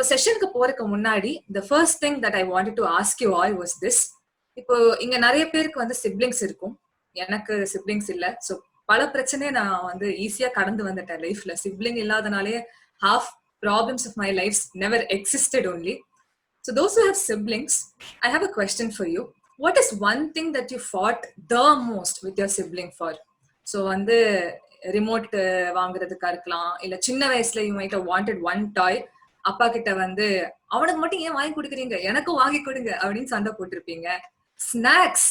இப்போ செஷனுக்கு போறதுக்கு முன்னாடி the first thing that I wanted to ask you all was this. இப்போ இங்க நிறைய பேருக்கு வந்து சிப்ளிங்ஸ் இருக்கும், எனக்கு சிப்ளிங்ஸ் இல்ல. ஸோ பல பிரச்சனையை நான் வந்து ஈஸியா கடந்து வந்துட்டேன் லைஃப்ல. சிப்ளிங் இல்லாதனாலே half problems of my life never existed only. So those who have siblings, I have a question for you. What is one thing that you fought the most with your sibling for? So வந்து remote வாங்குறதுக்கா இருக்கலாம், இல்ல சின்ன வயசுல you might have wanted one toy, அப்பா கிட்ட வந்து அவனுக்கு மட்டும் ஏன் வாங்கி கொடுக்குறீங்க, எனக்கும் வாங்கி கொடுங்க அப்படின்னு சண்டை போட்டிருப்பீங்க. ஸ்நாக்ஸ்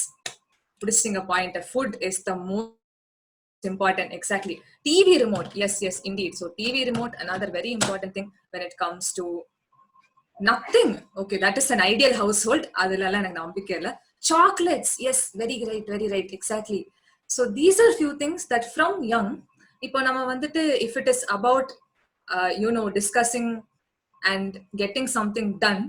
பிடிச்சிங்க point. Food is the most important. Exactly. TV remote, yes indeed. So TV remote, another very important thing when it comes to nothing. Okay, that is an ideal household. adilala enak nambike illa. Chocolates, yes, very right, exactly. So these are few things that from young, ipo nama vandittu if it is about discussing and getting something done,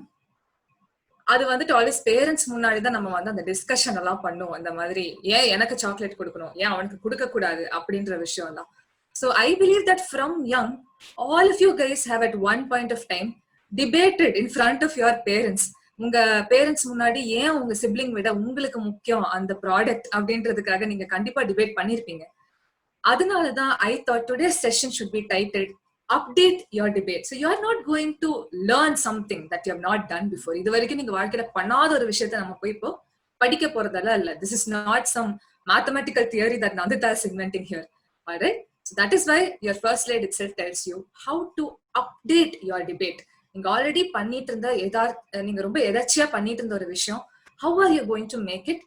அது வந்துட்டு always parents முன்னாடி தான் நம்ம வந்து அந்த discussion எல்லாம் பண்ணுவோம். இந்த மாதிரி ஏன் எனக்கு சாக்லேட் கொடுக்கணும், ஏன் அவனுக்கு கொடுக்க கூடாது அப்படின்ற விஷயம் எல்லாம். So I believe that from young all of you guys have at one point of time debated in front of your parents. உங்க பேரண்ட்ஸ் முன்னாடி ஏன் உங்க சிப்ளிங் விட உங்களுக்கு முக்கியம் அந்த ப்ராடக்ட் அப்படின்றதுக்காக நீங்க கண்டிப்பா டிபேட் பண்ணிருப்பீங்க. அதனாலதான் I thought today session should be titled update your debate. So you are not going to learn something that you have not done before. இது வரைக்கும் நீங்க வாழ்க்கையில பண்ணாத ஒரு விஷயத்தை நம்ம போய் இப்போ படிக்க போறதெல்லாம் இல்ல. This is not some mathematical theory that Nandita is inventing here. Alright? So that is why your first slide itself tells you how to update your debate. நீங்க ஆல்ரெடி பண்ணிட்டு இருந்த நீங்க ரொம்ப எதாச்சியா பண்ணிட்டு இருந்த ஒரு விஷயம், how are you going to make it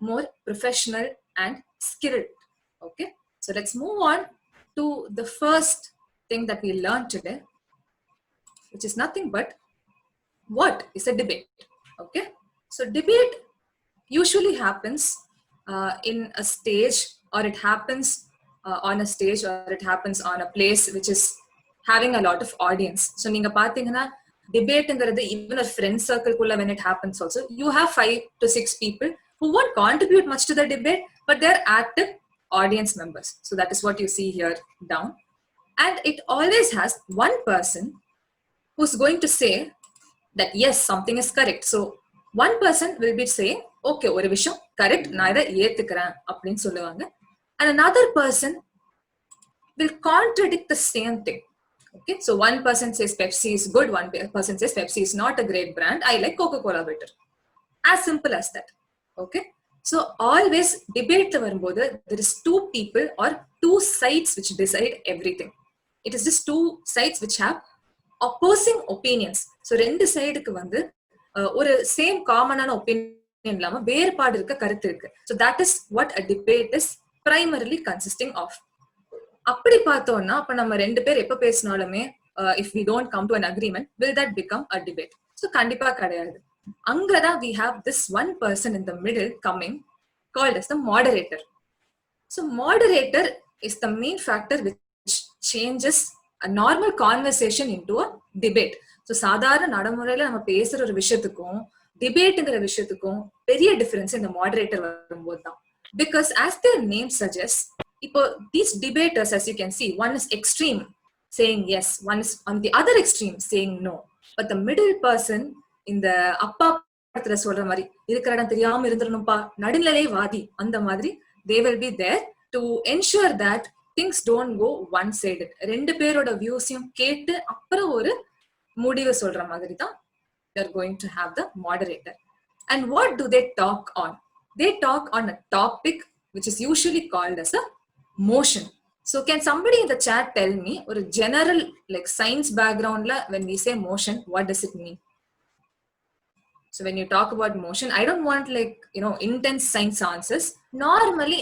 more professional and skilled? Okay? So let's move on to the first thing that we learned today, which is nothing but what is a debate. Okay, so debate usually happens in a stage, or it happens on a stage, or it happens on a place which is having a lot of audience. So neenga pathina debate engiradhu even a friend circle kulla when it happens also, you have 5 to 6 people who won't contribute much to the debate, but they're active audience members. So that is what you see here down. And it always has one person who's going to say that yes, something is correct. So one person will be saying, okay, ஒரு விஷயம் correct, நான் இதை ஏத்துக்கிறேன் அப்படின்னு சொல்லுவாங்க. And another person will contradict the same thing. Okay, so one person says Pepsi is good, one person says Pepsi is not a great brand, I like Coca-Cola better. As simple as that. Okay, so always debate வரும்போது there is two people or two sides which decide everything. It is just two sides which have opposing opinions. So ரெண்டு சைடுக்கு வந்து ஒரு same காமனான opinion இல்லாம வேறுபாடு இருக்க கருத்து இருக்கு. So that is what a debate is primarily consisting of. அப்படி பார்த்தோம்னா அப்ப நம்ம ரெண்டு பேர் எப்ப பேசினாலுமே if we don't come to an agreement, will that become a debate? So கண்டிப்பா கிடையாது. அங்கதான் we have this one person in the middle coming, called as the moderator. So moderator is the main factor which changes a normal conversation into a debate. So சாதாரண நடைமுறையில நம்ம பேசுற ஒரு விஷயத்துக்கும் டிபேட்ங்கிற விஷயத்துக்கும் பெரிய டிஃபரன்ஸ் இந்த மாடரேட்டர் வரும்போது தான். Because as their name suggests, இப்போ these debaters, as you can see, one is extreme saying yes, one is on the other extreme saying no. But the middle person, இந்த அப்பா படத்துல சொல்ற மாதிரி இருக்கிற இடம் தெரியாம இருந்துடணும்பா, நடுநிலை வாதி அந்த மாதிரி, they will be there to ensure that things don't go one sided. ரெண்டு பேரோட வியூஸையும் கேட்டு அப்புறம் ஒரு முடிவு சொல்ற மாதிரி தான் they are going to have the moderator. And what do they talk on? They talk on a topic which is usually called as a motion. So can somebody in the chat tell me ஒரு general like science backgroundல when we say motion, what does it mean? So when you talk about motion, I don't want like intense science answers. Normally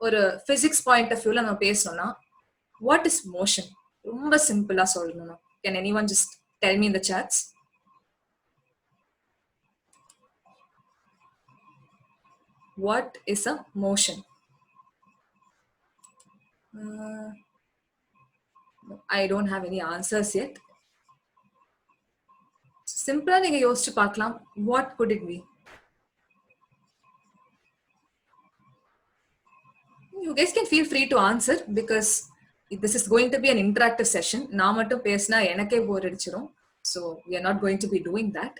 ஒரு physics point of viewல நம்ம பேசணும்னா what is motion? ரொம்ப சிம்பிளா சொல்லணும். Can anyone just tell me in the chats? What is a motion? I don't have any answers yet. Simpler நீங்க யோசிச்சு பார்க்கலாம். What could it be? You guys can feel free to answer because this is going to be an interactive session. நான் மட்டும் பேசினா எனக்கே போர் அடிச்சிரும். So we are not going to be doing that.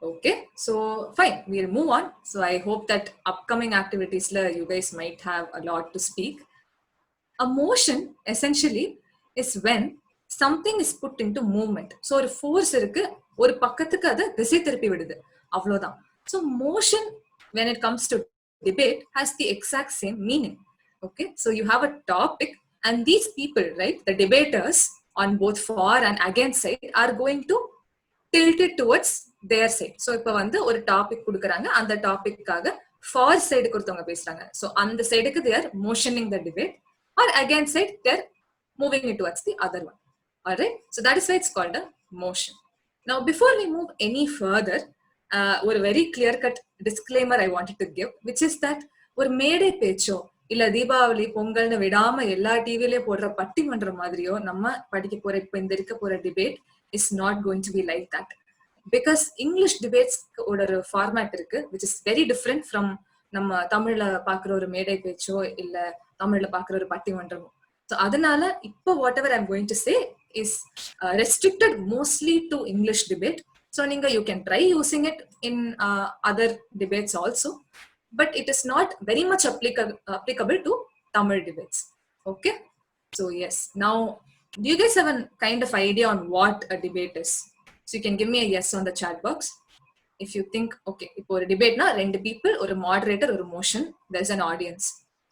Okay, so fine, we'll move on. So I hope that upcoming activities la you guys might have a lot to speak. A motion essentially is when something is put into movement. So ஒரு force இருக்கு, ஒரு பக்கத்துக்கு அதை திசை திருப்பி விடுது, அவ்வளவுதான். So motion when it comes to debate has the exact same meaning. Okay, so you have a topic and these people, right, the debaters on both for and against side are going to tilt it towards their side. So இப்ப வந்து ஒரு topic கொடுக்குறாங்க, அந்த டாபிக்காக for side கொடுத்தவங்க பேசுறாங்க. So அந்த சைடுக்கு they are motioning the debate, or against side they're moving it towards the other one. All right, so that is why it's called a motion. Now before we move any further, ஒரு very clear cut disclaimer I wanted to give, which is that ஒரு மேடை பேச்சோ இல்ல தீபாவளி பொங்கல்னு விடாம எல்லா டிவிலயே போடுற பட்டிமன்றம் மாதிரியோ நம்ம படிக்க போற இப்ப இந்த இருக்க போற debate is not going to be like that, because English debates ஒரு ஃபார்மேட் இருக்கு which is very different from நம்ம தமிழ்ல பாக்குற ஒரு மேடை பேச்சோ இல்ல தமிழ்ல பாக்குற ஒரு பட்டிமன்றமோ. So அதனால இப்போ whatever I'm going to say is restricted mostly to English debate. So நீங்க you can try using it in other debates also, but it is not very much applicable to Tamil debates. Okay, so yes, now do you guys have a kind of idea on what a debate is? So you can give me a yes on the chat box if you think, okay, இப்போ ஒரு debateனா ரெண்டு people, ஒரு moderator, ஒரு motion, there's an audience.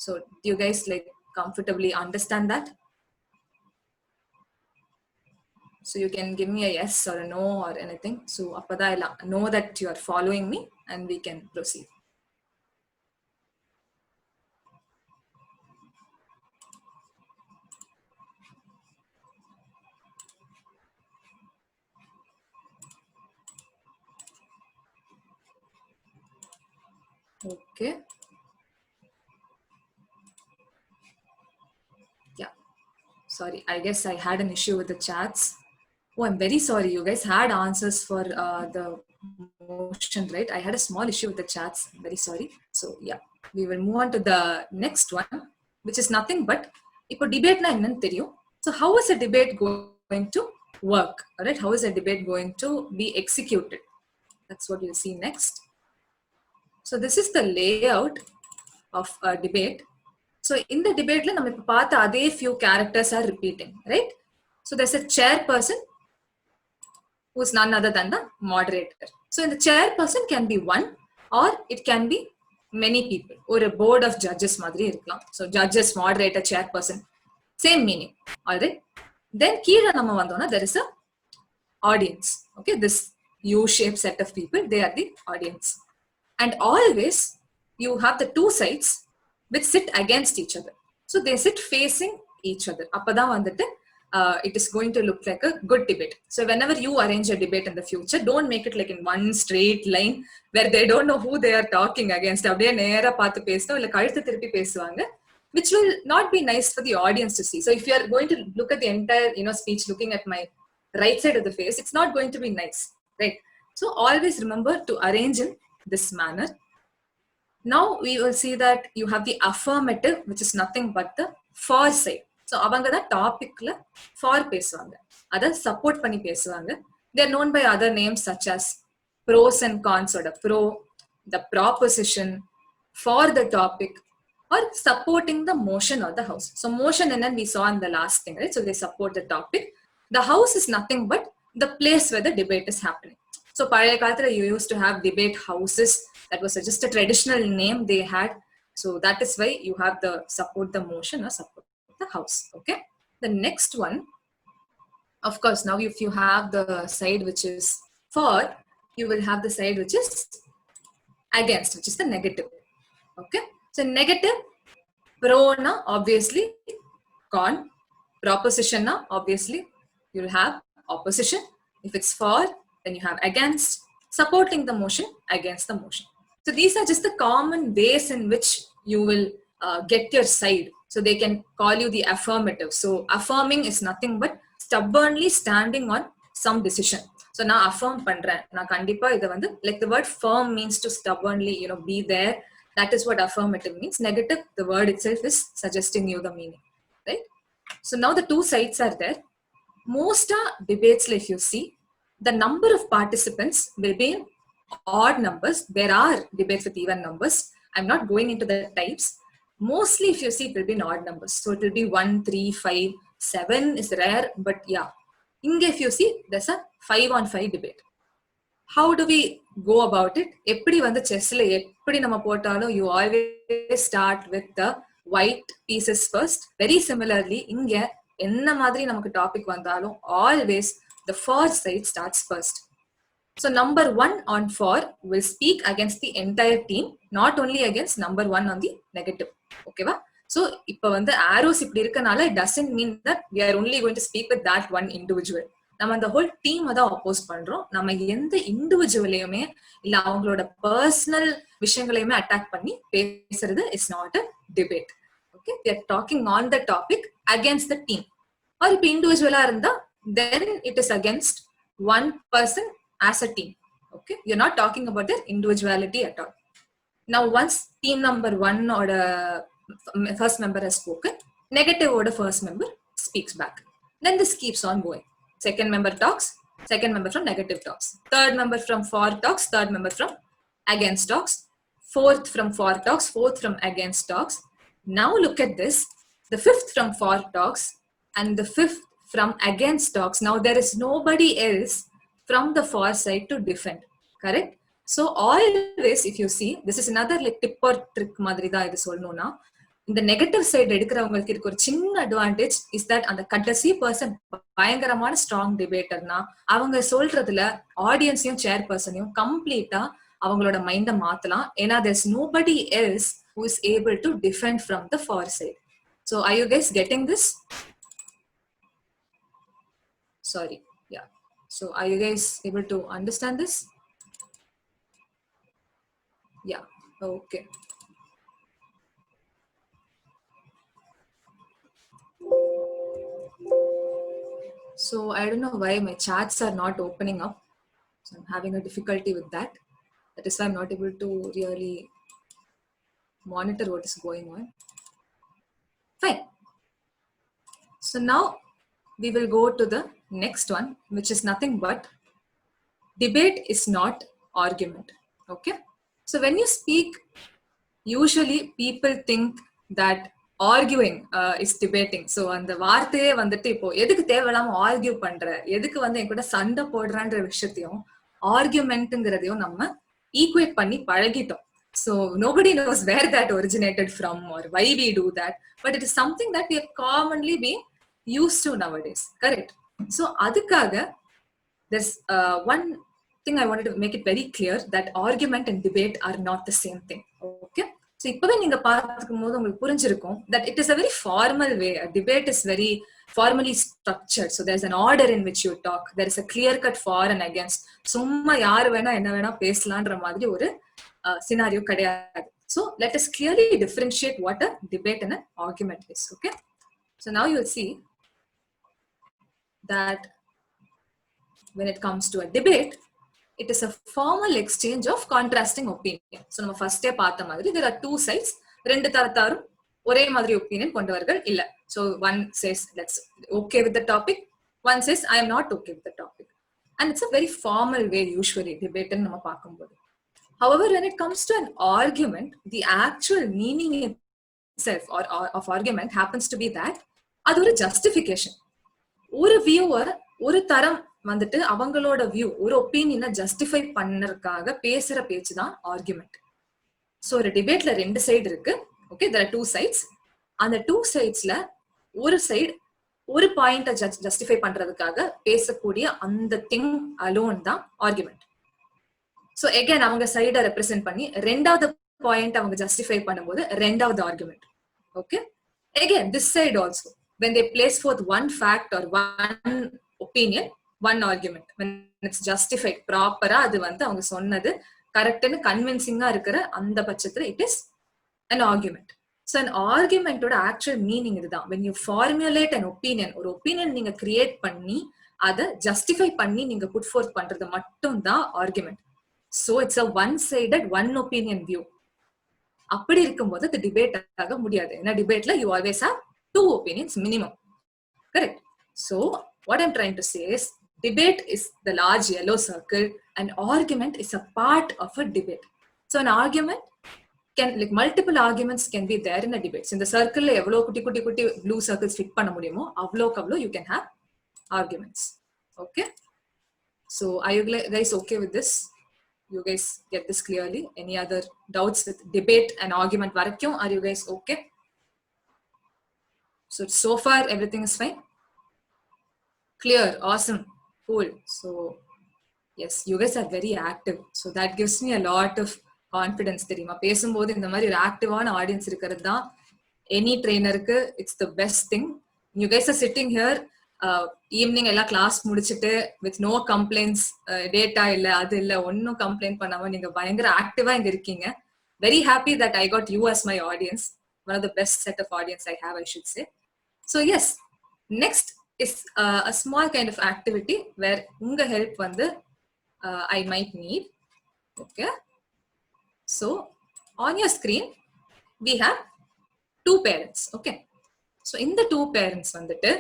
So do you guys like comfortably understand that? So you can give me a yes or a no or anything. So appada I'll know that you are following me and we can proceed. Okay. Yeah. Sorry, I guess I had an issue with the chats. Oh, I'm very sorry. You guys had answers for the motion, right? I had a small issue with the chats. I'm very sorry. So yeah, we will move on to the next one, which is nothing but இப்போ டிபேட்னா என்னன்னு தெரியும். So how is a debate going to work? All right, how is a debate going to be executed? That's what you'll see next. So this is the layout of a debate. So in the debate la நம்ம இப்ப பார்த்த அதே few characters are repeating, right? So there's a chairperson who is none other than the moderator. So in the chairperson can be one or it can be many people, or a board of judges மாதிரி இருக்கலாம். So judges, moderator, chairperson, same meaning. All right, then கீழ நம்ம வந்தோம்னா there is a audience. Okay, this U-shaped set of people, they are the audience. And always you have the two sides which sit against each other. So they sit facing each other. அப்பதான் வந்துட்டு it is going to look like a good debate. So whenever you arrange a debate in the future, don't make it like in one straight line where they don't know who they are talking against. அப்படியே நேரா பார்த்து பேசணும் இல்ல கழுத்து திருப்பி பேசுவாங்க, which will not be nice for the audience to see. So if you are going to look at the entire speech looking at my right side of the face, it's not going to be nice, right? So always remember to arrange in this manner. Now we will see that you have the affirmative, which is nothing but the for side. So அவங்க தான் டாபிக்ல for பேசுவாங்க, அதை support பண்ணி பேசுவாங்க. They are known by other names such as pros and cons, or the pro, the proposition, for the topic, or supporting the motion or the house. So motion and then we saw in the last thing, right? So they support the topic. The house is nothing but the place where the debate is happening. So பழைய காலத்துல you used to have debate houses. That was just a traditional name they had. So that is why you have the support the motion or support the house. Okay, the next one, of course, now if you have the side which is for, you will have the side which is against, which is the negative. Okay, so negative, pro na obviously con, proposition na obviously you will have opposition. If it's for, then you have against, supporting the motion, against the motion. So these are just the common ways in which you will get your side. So they can call you the affirmative. So affirming is nothing but stubbornly standing on some decision. So நான் affirm பண்றேன், நான் கண்டிப்பா இதை வந்து, like the word firm means to stubbornly be there That is what affirmative means. Negative, the word itself is suggesting you the meaning, right? So now the two sides are there. Most debates, if you see, the number of participants will be in odd numbers. There are debates with even numbers. I'm not going into the types. Mostly, if you see, it will be in odd numbers. So it will be 1, 3, 5, 7 is rare, but yeah. If you see, there's a 5-on-5 debate. How do we go about it? எப்படி வந்து செஸ்ல எப்படி நம்ம போட்டாலும் you always start with the white pieces first. Very similarly, இங்க என்ன மாதிரி நமக்கு topic வந்தாலும் always the far side starts first. So number 1 on 4 will speak against the entire team, not only against number 1 on the negative. Okay va? So இப்ப வந்து arrows இப்படி இருக்கனால it doesn't mean that we are only going to speak with that one individual. நம்ம அந்த whole team தான் அப்போஸ் பண்றோம். நம்ம எந்த இண்டிவிஜுவலையுமே இல்ல அவங்களோட பர்சனல் விஷயங்களையுமே அட்டாக் பண்ணி பேசுறது is not a debate. Okay, we are talking on the topic against the team. or இப்ப இண்டிவிஜுவலா இருந்தா then it is against one person as a team. Okay, you're not talking about their individuality at all. Now once team number 1 or first member has spoken, negative or first member speaks back. Then this keeps on going. Second member talks, second member from negative talks, third member from for talks, third member from against talks, fourth from for talks, fourth from against talks. Now look at this, the fifth from for talks and the fifth from against talks. Now there is nobody else from the for side to defend, correct? So always, if you see, this is another like tip or trick மாதிரி தான் இது சொல்லணும்னா, இந்த negative side எடுக்கிறவங்களுக்கு இருக்க ஒரு சின்ன advantage is that அந்த கடைசி பர்சன் பயங்கரமான ஸ்ட்ராங் டிபேட்டர்னா அவங்க சொல்றதுல ஆடியன்ஸையும் சேர் பர்சனையும் கம்ப்ளீட்டா அவங்களோட மைண்ட மாத்தலாம். ஏன்னா there's nobody else who is able to defend from the far side. So are you guys getting this? Sorry, yeah. So are you guys able to understand this? Yeah, okay. So I don't know why my chats are not opening up. So I'm having a difficulty with that. That is why I'm not able to really monitor what is going on. Fine. So now we will go to the next one, which is nothing but debate is not argument. Okay. So when you speak, usually people think that arguing is debating. So அந்த வார்த்தையே வந்துட்டு இப்போ எதுக்கு தேவையில்லாம argue பண்ற, எதுக்கு வந்து என் கூட சண்டை போடுறான்ற விஷயத்தையும் ஆர்கியூமெண்ட்ங்கிறதையும் நம்ம ஈக்குவேட் பண்ணி பழகிட்டோம். So nobody knows where that originated from or why we do that, but it is something that we have commonly been used to nowadays, correct? So அதுக்காக there's one thing I wanted to make it very clear, that argument and debate are not the same thing. Okay, so இப்பவே நீங்க பார்த்துக்கும் போது உங்களுக்கு புரிஞ்சிருக்கும் that it is a very formal way. A debate is very formally structured, so there's an order in which you talk, there is a clear cut for and against. சும்மா யாரு வேணா என்ன வேணா பேசலான்ற மாதிரி ஒரு scenario கிடையாது. So let us clearly differentiate what a debate and an argument is. Okay, so now you'll see that when it comes to a debate, it is a formal exchange of contrasting opinion. So நம்ம ஃபர்ஸ்டே பார்த்த மாதிரி there are two sides, ரெண்டு தரத்தாரும் ஒரே மாதிரி opinion கொண்டவர்கள் இல்ல. So one says that's okay with the topic, one says I am not okay with the topic, and it's a very formal way usually debate நம்ம பார்க்கும்போது. However, when it comes to an argument, the actual meaning itself or of argument happens to be that அது ஒரு justification. ஒரு viewer ஒரு தரம் வந்துட்டு அவங்களோட view ஒரு ஒப்பீனியனை ஜஸ்டிஃபை பண்ணறதுக்காக பேசுற பேச்சு தான் ஆர்குமெண்ட். ஸோ ஒரு டிபேட்ல ரெண்டு சைடு இருக்கு. Okay, there are two sides. அந்த டூ சைட்ஸ்ல ஒரு சைடு ஒரு பாயிண்ட ஜஸ்டிஃபை பண்றதுக்காக பேசக்கூடிய அந்த திங் அலோன் தான் ஆர்குமெண்ட். ஸோ எகைன் அவங்க சைடை ரெப்ரசென்ட் பண்ணி ரெண்டாவது பாயிண்ட் அவங்க ஜஸ்டிஃபை பண்ணும்போது ரெண்டாவது argument. Okay, again this side also when they place forth one fact or one opinion, one argument, when it's justified proper-ஆ அது வந்து அவங்க சொன்னது கரெக்ட்னு கன்வின்சிங்கா இருக்கிற அந்த பட்சத்துல it is an argument. So an argument-ஓட actual meaning இதுதான். when you formulate an opinion, ஒரு opinion நீங்க create பண்ணி அதை justify பண்ணி நீங்க put forth பண்றது மட்டும் தான் argument. So it's a one-sided one opinion view. அப்படி இருக்கும்போது அது டிபேட் ஆக முடியாது. ஏன்னா டிபேட்ல you always have two opinions minimum. Correct. So what I'm trying to say is debate is the large yellow circle and argument is a part of a debate. So an argument can, like multiple arguments can be there in a debate. So in the circle evlo kutti kutti kutti blue circles fit panna mudiyumo avlo you can have arguments. Okay, so are you guys okay with this? You guys get this clearly? Any other doubts with debate and argument varakyum? Are you guys okay? So far everything is fine? Clear? Awesome. Cool. So yes, you guys are very active. So that gives me a lot of confidence. தெரியுமா, பேசும்போது இந்த மாதிரி ஒரு ஆக்டிவான audience இருக்கிறது தான் any ட்ரெயினருக்கு it's the best thing. You guys are sitting here evening எல்லாம் class முடிச்சுட்டு வித் நோ கம்ப்ளைண்ட்ஸ், டேட்டா இல்ல அது இல்ல ஒன்னும் கம்ப்ளைண்ட் பண்ணாம நீங்க பயங்கர ஆக்டிவா இங்க இருக்கீங்க. Very happy that I got you as my audience. One of the best set of audience I have, I should say. So yes, next is a small kind of activity where unga help vandu I might need. Okay, so on your screen we have two parents. Okay, so in the two parents vandittu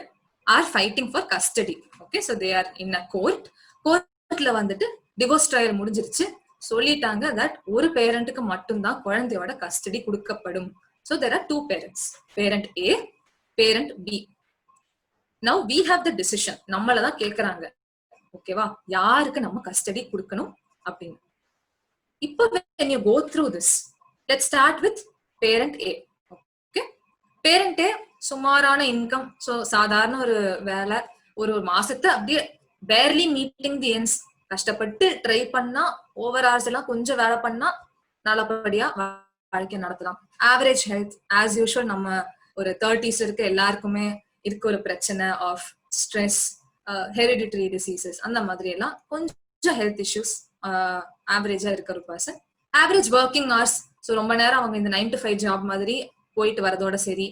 are fighting for custody. Okay, so they are in a courtல வந்துட்டு divorce trial முடிஞ்சிருச்சு, சொல்லிட்டாங்க that ஒரு பேரண்ட்டுக்கு மட்டும்தான் குழந்தையோட custody கொடுக்கப்படும். So there are two parents, parent A, parent B. Now we have the decision. நம்மள தான் கேக்குறாங்க, ஓகேவா, யாருக்கு நம்ம கஸ்டடி கொடுக்கணும் அப்படின்னு. இப்போ when you go through this, let's start with parent A. Okay, parent A சுமாரான இன்கம், ஸோ சாதாரண ஒரு வேலை, ஒரு மாசத்தை அப்படியே barely meeting the ends, கஷ்டப்பட்டு ட்ரை பண்ணா ஓவர் ஹவர்ஸ் எல்லாம் கொஞ்சம் வேலை பண்ணா நல்லபடியா வாழ்க்கை நடத்தலாம். ஆவரேஜ் ஹெல்த் ஆஸ் யூஷுவல், நம்ம ஒரு 30s இருக்க எல்லாருக்குமே இருக்க ஒரு பிரச்சனை ஆஃப் ஸ்ட்ரெஸ், ஹெரிடிட்டரி டிசீசஸ், அந்த மாதிரி எல்லாம் கொஞ்சம் ஹெல்த் இஷ்யூஸ் ஆவரேஜா இருக்கிற ஒரு person. Average working hours, so ரொம்ப நேரம் அவங்க இந்த 9 to 5 ஜாப் மாதிரி போயிட்டு வரதோட சரி,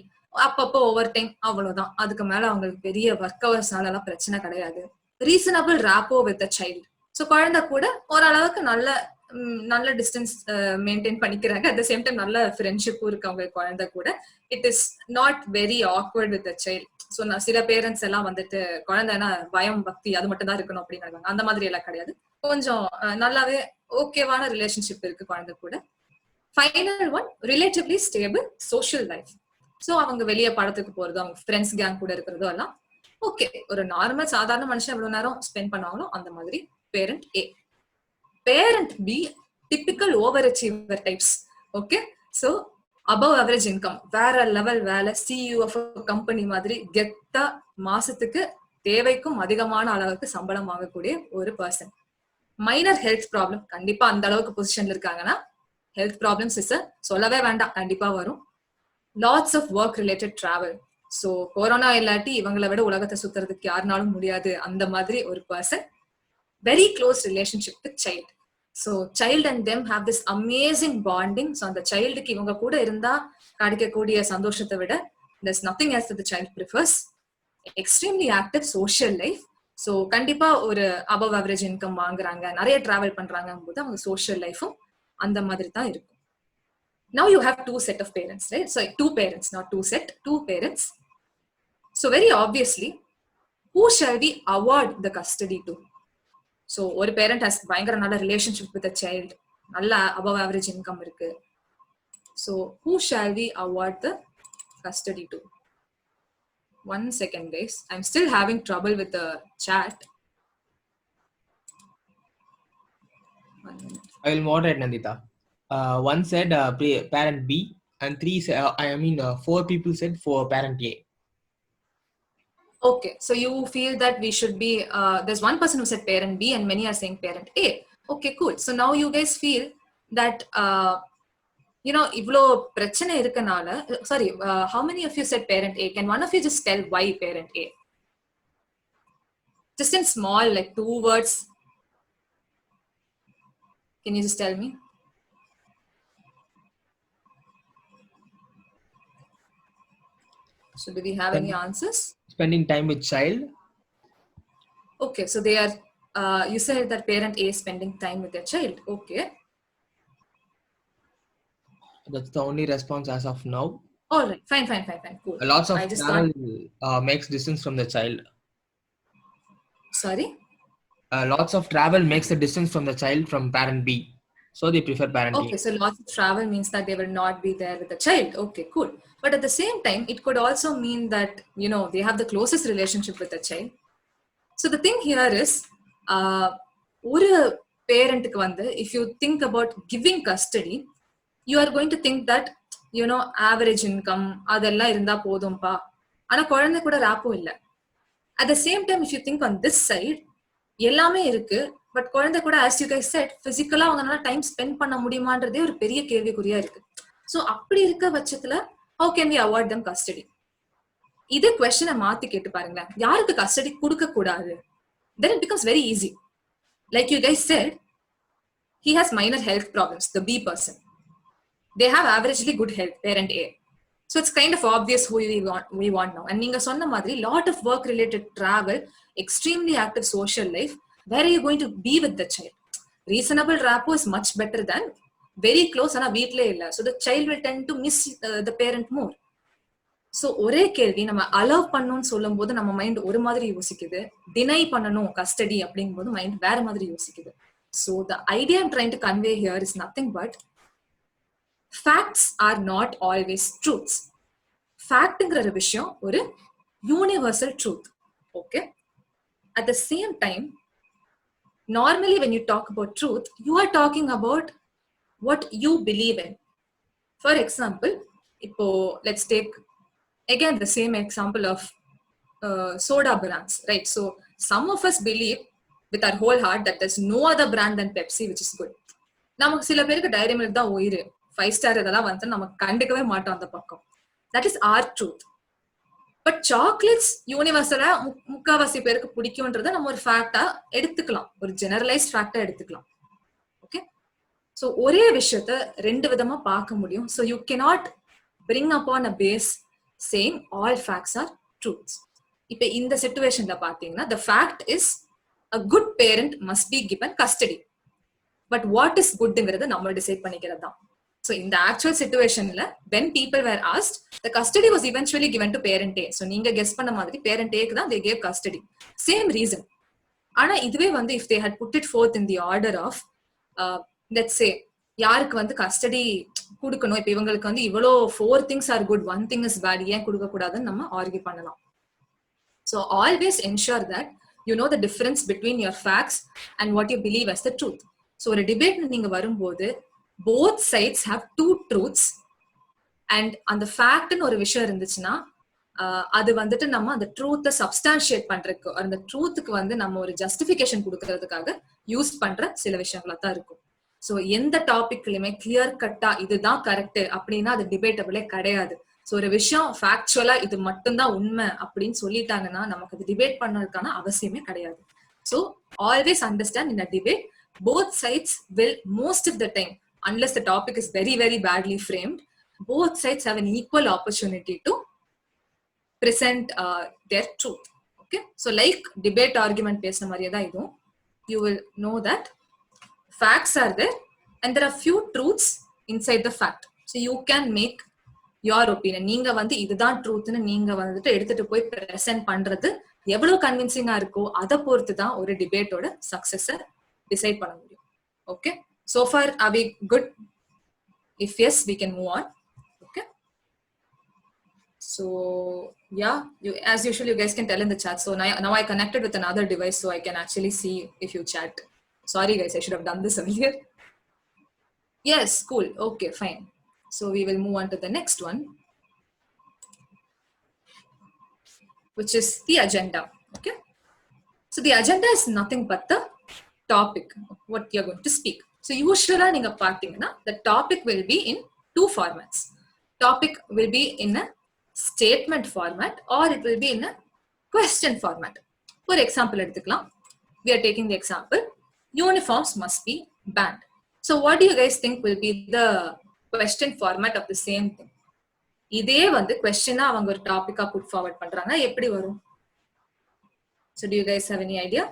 அப்பப்போ ஓவர் டைம், அவ்வளவுதான். அதுக்கு மேல அவங்களுக்கு பெரிய ஒர்க் ஹவர்ஸ்னால எல்லாம் பிரச்சனை கிடையாது. Reasonable rapport with a child, so குழந்தை கூட ஓரளவுக்கு நல்ல டிஸ்டன்ஸ் மெயின்டைன் பண்ணிக்கிறாங்க. அட் த சேம் டைம் நல்ல ஃப்ரெண்ட்ஷிப்பும் இருக்கு அவங்க குழந்தை கூட. It is not very awkward with a child. So சில பேரண்ட்ஸ் எல்லாம் வந்துட்டு குழந்தைன்னா பயம் பக்தி அது மட்டும் தான் இருக்கணும் அப்படின்னு நினைப்பாங்க. அந்த மாதிரி எல்லாம் கிடையாது. கொஞ்சம் நல்லாவே ஓகேவான ரிலேஷன்ஷிப் இருக்கு குழந்தை கூட. Final one, relatively stable social life. So அவங்க வெளியே படத்துக்கு போறதோ, அவங்க ஃப்ரெண்ட்ஸ் கேங் கூட இருக்கிறதோ எல்லாம் ஓகே, ஒரு நார்மல் சாதாரண மனுஷன் எவ்வளவு நேரம் ஸ்பெண்ட் பண்ணுவாங்களோ அந்த மாதிரி பேரண்ட் ஏ. Parent B, typical overachiever types. Okay, so above average income, வேற லெவல் வேலை, CEO of a company மாதிரி கெத்தா மாசத்துக்கு தேவைக்கும் அதிகமான அளவுக்கு சம்பளம் வாங்கக்கூடிய ஒரு பர்சன். மைனர் ஹெல்த் ப்ராப்ளம், கண்டிப்பா அந்த அளவுக்கு பொசிஷன்ல இருக்காங்கன்னா ஹெல்த் ப்ராப்ளம்ஸ் இஸ் சொல்லவே வேண்டாம், கண்டிப்பா வரும். Lots of work related travel, so corona இல்லாட்டி இவங்களை விட உலகத்தை சுத்துறதுக்கு யாருனாலும் முடியாது, அந்த மாதிரி ஒரு person. Very close relationship with child. So child and them have this amazing bonding. So அந்த சைல்டுக்கு இவங்க கூட இருந்தா கிடைக்கக்கூடிய சந்தோஷத்தை விட there's nothing else that the child prefers. Extremely active social life. So கண்டிப்பா ஒரு above average income வாங்குறாங்க, நிறைய டிராவல் பண்றாங்க போது அவங்க சோஷியல் லைஃபும் அந்த மாதிரி தான் இருக்கும். Now you have two set of parents, right? So two parents, not two set, two parents. So very obviously, who shall we award the custody to? So ஒரு பேரண்ட் ஹஸ் பயங்கர நல்ல ரிலேஷன்ஷிப் வித் அ சைல்டு, நல்ல above average income இருக்கு. So who shall we award the custody to? 1 second guys, I'm still having trouble with the chat. I will moderate, Nandita. One said parent B and four people said for parent A. Okay, so you feel that we should be, there's one person who said parent B and many are saying parent A. Okay, cool. So now you guys feel that, இவ்ளோ பிரச்சனை இருக்கனால, sorry, how many of you said parent A? Can one of you just tell why parent A? Just in small, like 2 words. Can you just tell me? So do we have any answers? Spending time with child. Okay, so they are, you said that parent A is spending time with their child. Okay. That's the only response as of now. All right, fine, cool. Lots of I just travel thought, makes distance from the child. sorry. Lots of travel makes the distance from the child from parent B. So they prefer parent A. Okay, so lots of travel means that they will not be there with the child. Okay, cool. But at the same time, it could also mean that, they have the closest relationship with the child. So the thing here is, ஒரு பேரண்ட்டுக்கு வந்து, if you think about giving custody, you are going to think that, average income, அதெல்லாம் இருந்தா போதும்பா. ஆனா குழந்தை கூட ராப்போ இல்ல. At the same time, if you think on this side, எல்லாமே இருக்கு. பட் குழந்தை கூட, as you guys said, பிசிக்கலா அவங்களால டைம் ஸ்பெண்ட் பண்ண முடியுமான்றதே ஒரு பெரிய கேள்விக்குறியா இருக்கு. சோ அப்படி இருக்க பட்சத்துல how can we avoid them custody? இதே கொஸ்டினை மாத்தி கேட்டு பாருங்களேன், யாருக்கு கஸ்டடி கொடுக்க கூடாது? Then it becomes very easy. Like you guys said, he has minor health problems, the B person. They have averagely good health, parent A. So it's kind of obvious who we want now. And நீங்க சொன்ன மாதிரி, lot of work related travel, extremely active social life, where are you going to be with the child? Reasonable rapport is much better than very close ஆனா வீட்லயே இல்ல. So the child will tend to miss the parent more. So ஒரே கேள்வி நம்ம allow பண்ணணும்னு சொல்லும் போது நம்ம மைண்ட் ஒரு மாதிரி யோசிக்குது, டினை பண்ணணும் கஸ்டடி அப்படிங்கும் போது மைண்ட் வேற மாதிரி யோசிக்குது. So the idea I'm trying to convey here is nothing but facts are not always truths. ஃபேக்ட்ங்கிற விஷயம் ஒரு universal truth. Okay, at the same time, normally when you talk about truth, you are talking about what you believe in. For example, இப்போ let's take again the same example of soda brands, right? So some of us believe with our whole heart that there's no other brand than Pepsi which is good. நமக்கு சில பேருக்கு diary milk தான் உயிர், 5 star இதெல்லாம் வந்து நம்ம கண்டுக்கவே மாட்டோம் அந்த பக்கம். That is our truth. But chocolates யூனிவர்சலா முக்காவாசி பேருக்கு பிடிக்கும்ன்றத நம்ம ஒரு ஃபேக்டா எடுத்துக்கலாம், ஒரு ஜெனரலைஸ்ட் ஃபேக்டா எடுத்துக்கலாம். ஓகே, ஸோ ஒரே விஷயத்த ரெண்டு விதமா பார்க்க முடியும். So you cannot bring upon a base saying all facts are truths. இப்ப இந்த சிச்சுவேஷன்ல பாத்தீங்கன்னா the fact is a good parent must be given custody. But what is goodங்கிறது நம்ம டிசைட் பண்ணிக்கிறது தான். So in the actual situationல when people were asked, the custody was eventually given to parent A. So நீங்க guess பண்ண மாதிரி parent A க்கு தான் they gave custody. Same reason. ஆனா இதுவே வந்து if they had put it forth in the order of let's say யாருக்கு வந்து கஸ்டடி கொடுக்கணும், இப்ப இவங்களுக்கு வந்து இவ்வளோ 4 things are good, 1 thing is bad, ஏன் கொடுக்க கூடாதுன்னு நம்ம ஆர்கியூ பண்ணலாம். So always ensure that you know the difference between your facts and what you believe as the truth. So ஒரு டிபேட் நீங்க வரும்போது both sides have two truths and அந்த ஃபேக்ட்னு ஒரு விஷயம் இருந்துச்சுன்னா அது வந்துட்டு நம்ம அந்த ட்ரூத்தை சப்ஸ்டான்ஷியேட் பண்றதுக்கு, அந்த ட்ரூத்துக்கு வந்து நம்ம ஒரு ஜஸ்டிபிகேஷன் கொடுக்கறதுக்காக யூஸ் பண்ற சில விஷயங்களா தான் இருக்கும். ஸோ எந்த டாபிக்லயுமே கிளியர் கட்டா இதுதான் கரெக்ட் அப்படின்னா அது டிபேட்டபிளே கிடையாது. ஸோ ஒரு விஷயம் ஃபேக்சுவலா இது மட்டும்தான் உண்மை அப்படின்னு சொல்லிட்டாங்கன்னா நமக்கு அது டிபேட் பண்ணதுக்கான அவசியமே கிடையாது. So always understand in a debate both sides will most of the time, unless the topic is very very badly framed, both sides have an equal opportunity to present their truth. Okay, so like debate argument பேசுற மாதிரியே தான் இதுவும். You will know that facts are there and there are few truths inside the fact. So you can make your opinion. நீங்க வந்து இதுதான் ட்ரூத்னு நீங்க வந்துட்டு எடுத்துட்டு போய் பிரசன்ட் பண்றது எவ்வளவு கன்வின்சிங்கா இருக்கோ அதை பொறுத்து தான் ஒரு டிபேட்டோட சக்சஸை டிசைட் பண்ண முடியும். Okay, so far are we good? If yes, we can move on. Okay, so yeah, as usual you guys can tell in the chat. So now I connected with another device so I can actually see if you chat. Sorry guys, I should have done this earlier. Yes, cool. Okay, fine. So we will move on to the next one, which is the agenda. Okay, so the agenda is nothing but the topic, what you're going to speak. So usually நீங்க பாத்தீங்கன்னா the topic will be in two formats. Topic will be in a statement format or it will be in a question format. For example எடுத்துக்கலாம், we are taking the example uniforms must be banned. So what do you guys think will be the question format of the same thing? இதே வந்து questionஆ அவங்க ஒரு டாபிக்கா put forward பண்றாங்க, எப்படி வரும்? So do you guys have any idea?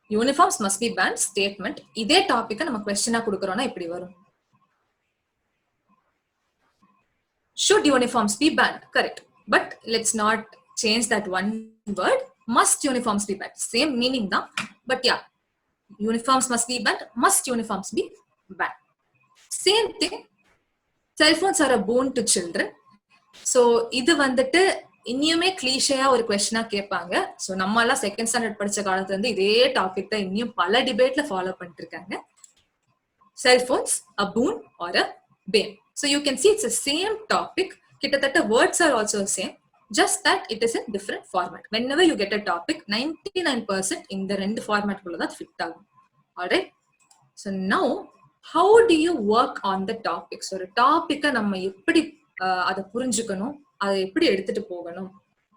Uniforms must be banned statement, இதே டாபிக்கை நம்ம questionஆ கொடுக்கறோம்னா எப்படி வரும்? should uniforms be banned? Correct. But let's not change that one word. Must uniforms be banned? Same meaning da. But yeah, uniforms must be banned. Must uniforms be banned? Same thing. Cell phones are a boon to children. So இது வந்துட்டு இன்னுமே கிளீஷையா ஒரு கொஸ்டினா கேட்பாங்க. So நம்ம எல்லாம் second standard படிச்ச காலத்துல இருந்து இதே டாபிக் தான் இன்னும் பல டிபேட்ல ஃபாலோ பண்ணிட்டு இருக்காங்க. Cellphones a boon or a bane. So you can see it's a same topic. கிட்டத்தட்ட words are also same, just that it is in different format. whenever you get a topic 99% இந்த ரெண்டு format குள்ள தான் fit ஆகும். Alright. So now how do you work on the topics? ஒரு டாபிக்கை நம்ம எப்படி அதை புரிஞ்சுக்கணும், அதை எப்படி எடுத்துட்டு போகணும்?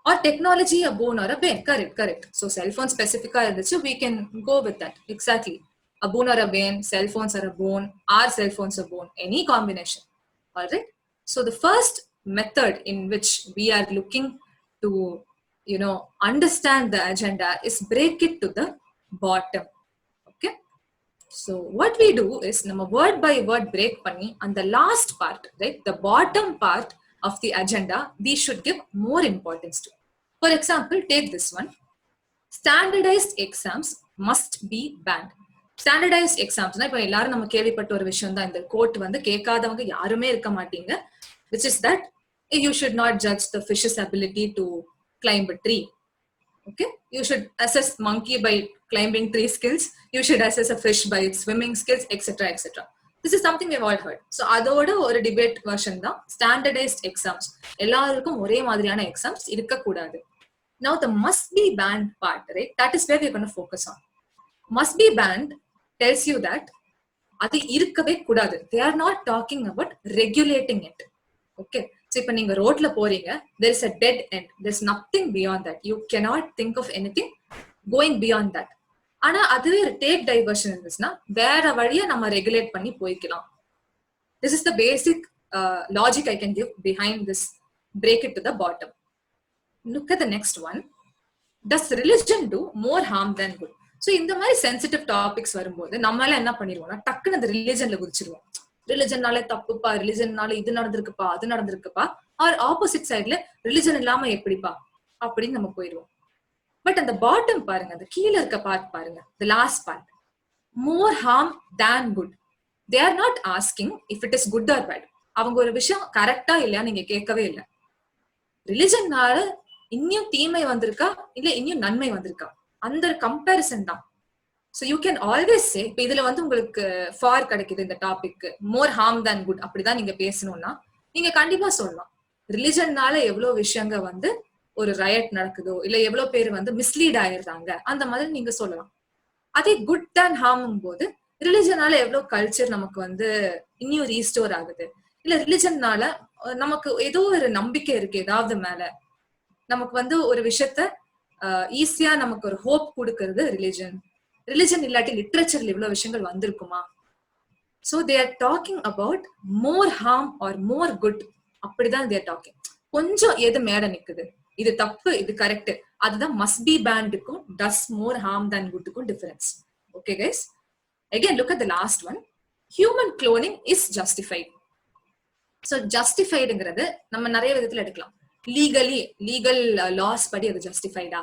Or technology a phone or a bane? Correct correct. So cellphone ஸ்பெசிஃபிக்கா இருந்துச்சு, we can go with that. Exactly. A boon or a bane, cell phones are a boon, are cell phones a boon? Any combination. All right. So the first method in which we are looking to, understand the agenda is break it to the bottom. Okay. So what we do is நம்ம word by word break பண்ணி அந்த last part, right, the bottom part of the agenda, these should give more importance to. For example, take this one. Standardized exams must be banned. Standardized exams na ipo ellarum நம்ம கேள்விப்பட்ட ஒரு விஷயம் தான். இந்த code வந்து கேட்காதவங்க யாருமே இருக்க மாட்டீங்க. Which is that you should not judge the fish's ability to climb a tree. Okay, you should assess monkey by climbing tree skills, you should assess a fish by its swimming skills, etc etc. This is something we've all heard. So adoda ஒரு debate version தான் standardized exams. எல்லாருக்கும் ஒரே மாதிரியான exams இருக்க கூடாது. Now the must be banned part, right, that is where we're going to focus on. Must be banned tells you that அது இருக்கவே கூடாது. They are not talking about regulating it. Okay. So இப்ப நீங்க ரோட்ல போறீங்க, there is a dead end, there's nothing beyond that, you cannot think of anything going beyond that. ஆனா அதுவே take diversion இருந்துச்சுன்னா வேற வழியா நம்ம ரெகுலேட் பண்ணி போய்க்கலாம். This is the basic logic I can give behind this break it to the bottom. Look at the next one. Does religion do more harm than good? So இந்த மாதிரி sensitive topics வரும்போது நம்மளால என்ன பண்ணிடுவோம்னா டக்குன்னு அந்த ரிலிஜன்ல குதிச்சிருவோம். ரிலிஜன்னாலே தப்புப்பா, ரிலிஜன்னால இது நடந்திருக்குப்பா, அது நடந்திருக்குப்பா. ஆர் ஆப்போசிட் சைட்ல ரிலிஜன் இல்லாம எப்படிப்பா அப்படின்னு நம்ம போயிடுவோம். பட் அந்த பாட்டம் பாருங்க, அந்த கீழே இருக்க பார்ட் பாருங்க, the last part, more harm than good. They are not asking if it is good or bad. அவங்க ஒரு விஷயம் கரெக்டா இல்லையா நீங்க கேட்கவே இல்லை. ரிலிஜன்னால இன்னும் தீமை வந்திருக்கா இல்ல இன்னும் நன்மை வந்திருக்கா, அந்த கம்பேரிசன் தான். So you can always say, இப்ப இதுல வந்து உங்களுக்கு ஃபார் கிடைக்குது இந்த டாபிக், மோர் ஹார்ம் than குட், அப்படிதான் நீங்க பேசணும்னா நீங்க கண்டிப்பா சொல்லலாம் ரிலிஜன்னால எவ்வளவு விஷயங்க வந்து ஒரு ரயட் நடக்குதோ இல்ல எவ்வளவு பேர் வந்து மிஸ்லீட் ஆயிடுறாங்க, அந்த மாதிரி நீங்க சொல்லலாம். அதே குட் தேன் ஹார்ம் போது ரிலிஜனால எவ்வளவு கல்ச்சர் நமக்கு வந்து இன்னும் ரீஸ்டோர் ஆகுது, இல்ல ரிலிஜன்னால நமக்கு ஏதோ ஒரு நம்பிக்கை இருக்கு ஏதாவது மேல, நமக்கு வந்து ஒரு விஷயத்த ஈஸியா நமக்கு ஒரு ஹோப் கொடுக்கறது ரிலிஜன். ரிலிஜன் இல்லாட்டி லிட்ரேச்சர்ல இவ்வளவு விஷயங்கள் வந்திருக்குமா? So they are talking about more harm or more good, அப்படிதான் தே ஆர் டாக்கிங். கொஞ்சம் எது மேல நிக்குது, இது தப்பு இது கரெக்ட், அதுதான் மஸ்ட் பி பேண்டுக்கும் டஸ் மோர் ஹார்ம் than குட்டுக்கும் டிஃபரன்ஸ். Okay guys, again look at the last one. Human cloning is justified. So ஜஸ்டிஃபைடுங்கிறது நம்ம நிறைய விதத்துல எடுக்கலாம். லீகல் லாஸ் படி அது ஜஸ்டிஃபைடா,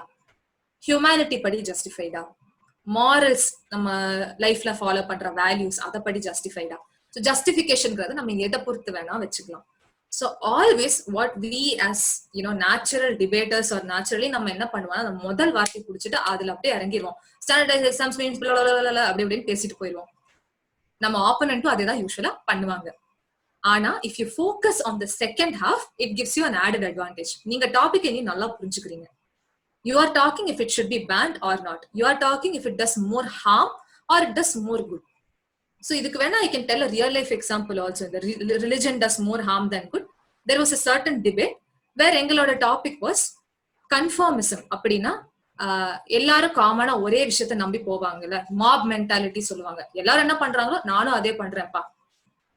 ஹியூமனிட்டி படி ஜஸ்டிஃபைடா, மாரல்ஸ் நம்ம லைஃப்ல ஃபாலோ பண்ற வேல்யூஸ் அதை படி ஜஸ்டிஃபைடா. ஸோ ஜஸ்டிஃபிகேஷன்ங்கிறது நம்ம எதை பொறுத்து வேணா வச்சுக்கலாம். So always what we as natural debaters are naturally நம்ம என்ன பண்ணுவோம், அந்த முதல் வார்த்தை பிடிச்சிட்டு அதுல அப்படியே இறங்கிடுவோம். ஸ்டாண்டர்டைஸ் எக்ஸாம்ஸ் மீன்ஸ் அப்படி அப்படின்னு பேசிட்டு போயிடுவோம். நம்ம ஆப்போனன்ட்டும் அதே தான் யூஸ்வலா பண்ணுவாங்க. ஆனா if you focus on the second half it gives you an added advantage. நீங்க டாபிக் இனி நல்லா புரிஞ்சுக்கிறீங்க. You are talking if it should be banned or not. You are talking if it does more harm or it does more good. So idukku vena I can tell a real life example also. The religion does more harm than good. There was a certain debate where engaloda topic was conformism. அப்படினா எல்லாரும் காமனா ஒரே விஷயத்தை நம்பி போவாங்கல்ல, mop mentality சொல்லுவாங்க. எல்லாரும் என்ன பண்றாங்களோ நானும் அதே பண்றேன்ப்பா.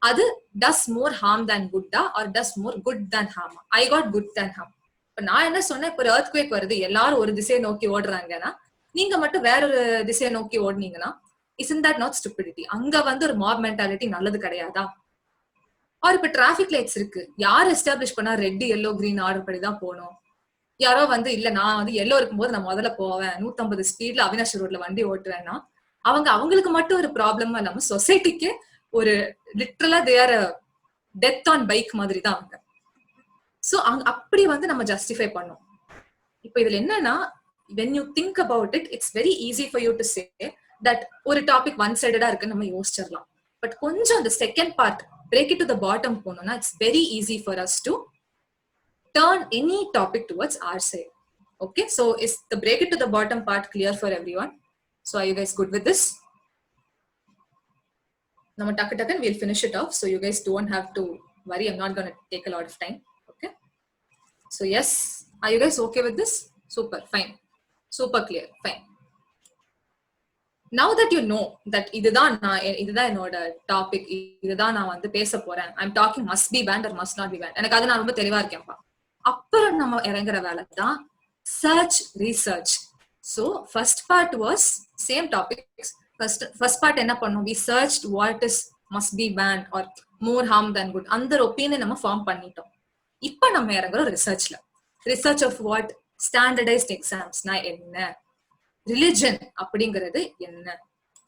அது does more harm than good or does more good than harm? I got good than harm. நான் என்ன சொன்னேன், இப்ப earthquake வருது, எல்லாரும் ஒரு திசையை நோக்கி ஓடுறாங்கன்னா நீங்க மட்டும் வேற ஒரு திசையை நோக்கி ஓடுனீங்கன்னா isn't that not stupidity? அங்க வந்து ஒரு மாப் மென்டாலிட்டி நல்லது கிடையாதா? ஆர் இப்ப டிராபிக் லைட்ஸ் இருக்கு, யார் எஸ்டாப்ளிஷ் பண்ணா ரெட் எல்லோ கிரீன் ஆர்டர் படி தான் போகணும்? யாரோ வந்து இல்ல நான் வந்து எல்லோ இருக்கும்போது நான் முதல்ல போவேன், 150 ஸ்பீட்ல அவினாஷ் ரோட்ல வண்டி ஓட்டுவேன்னா அவங்களுக்கு மட்டும் ஒரு ப்ராப்ளமா இல்லாம சொசைட்டிக்கு ஒரு லிட்டரலா தேர் டெத் ஆன் பைக் மாதிரி தான் அவங்க. சோ அப்படி வந்து நம்ம ஜஸ்டிஃபை பண்ணோம். இப்ப இதுல என்னன்னா, when you think about it, it's very easy for you to say that ஒரு டாபிக் ஒன் சைடடா இருக்குன்னு நம்ம யோசிச்சிடலாம். பட் கொஞ்சம் அந்த second part break it to the bottom போனோம்னா it's very easy for us to turn any topic towards our side. Okay, so is the break it to the bottom part clear for everyone? So are you guys good with this? நம்ம டக்கு டக்குன்னு we'll finish it off, so you guys don't have to worry, I'm not going to take a lot of time. Okay, so yes, are you guys okay with this? Super, fine, super clear, fine. Now that you know that இதுதான் என்னோட topic, இதுதான் நான் வந்து பேச போறேன், I'm talking must be banned or must not be banned, எனக்கு அது நான் ரொம்ப தெளிவா இருக்கேன்ப்பா. அப்புறம் நம்ம இறங்குற வேலை தான் search research. So first part was same topics. First part என்ன பண்ணோம், we searched what is must be banned or more harm than good, அந்த ஒப்பீனியன் நம்ம ஃபார்ம் பண்ணிட்டோம். இப்போ நம்ம இறங்குறோம் ரிசர்ச்ல. ரிசர்ச் ஆஃப் வாட், ஸ்டாண்டர்டைஸ்ட் எக்ஸாம்ஸ்னா என்ன, ரிலிஜன் அப்படிங்கிறது என்ன,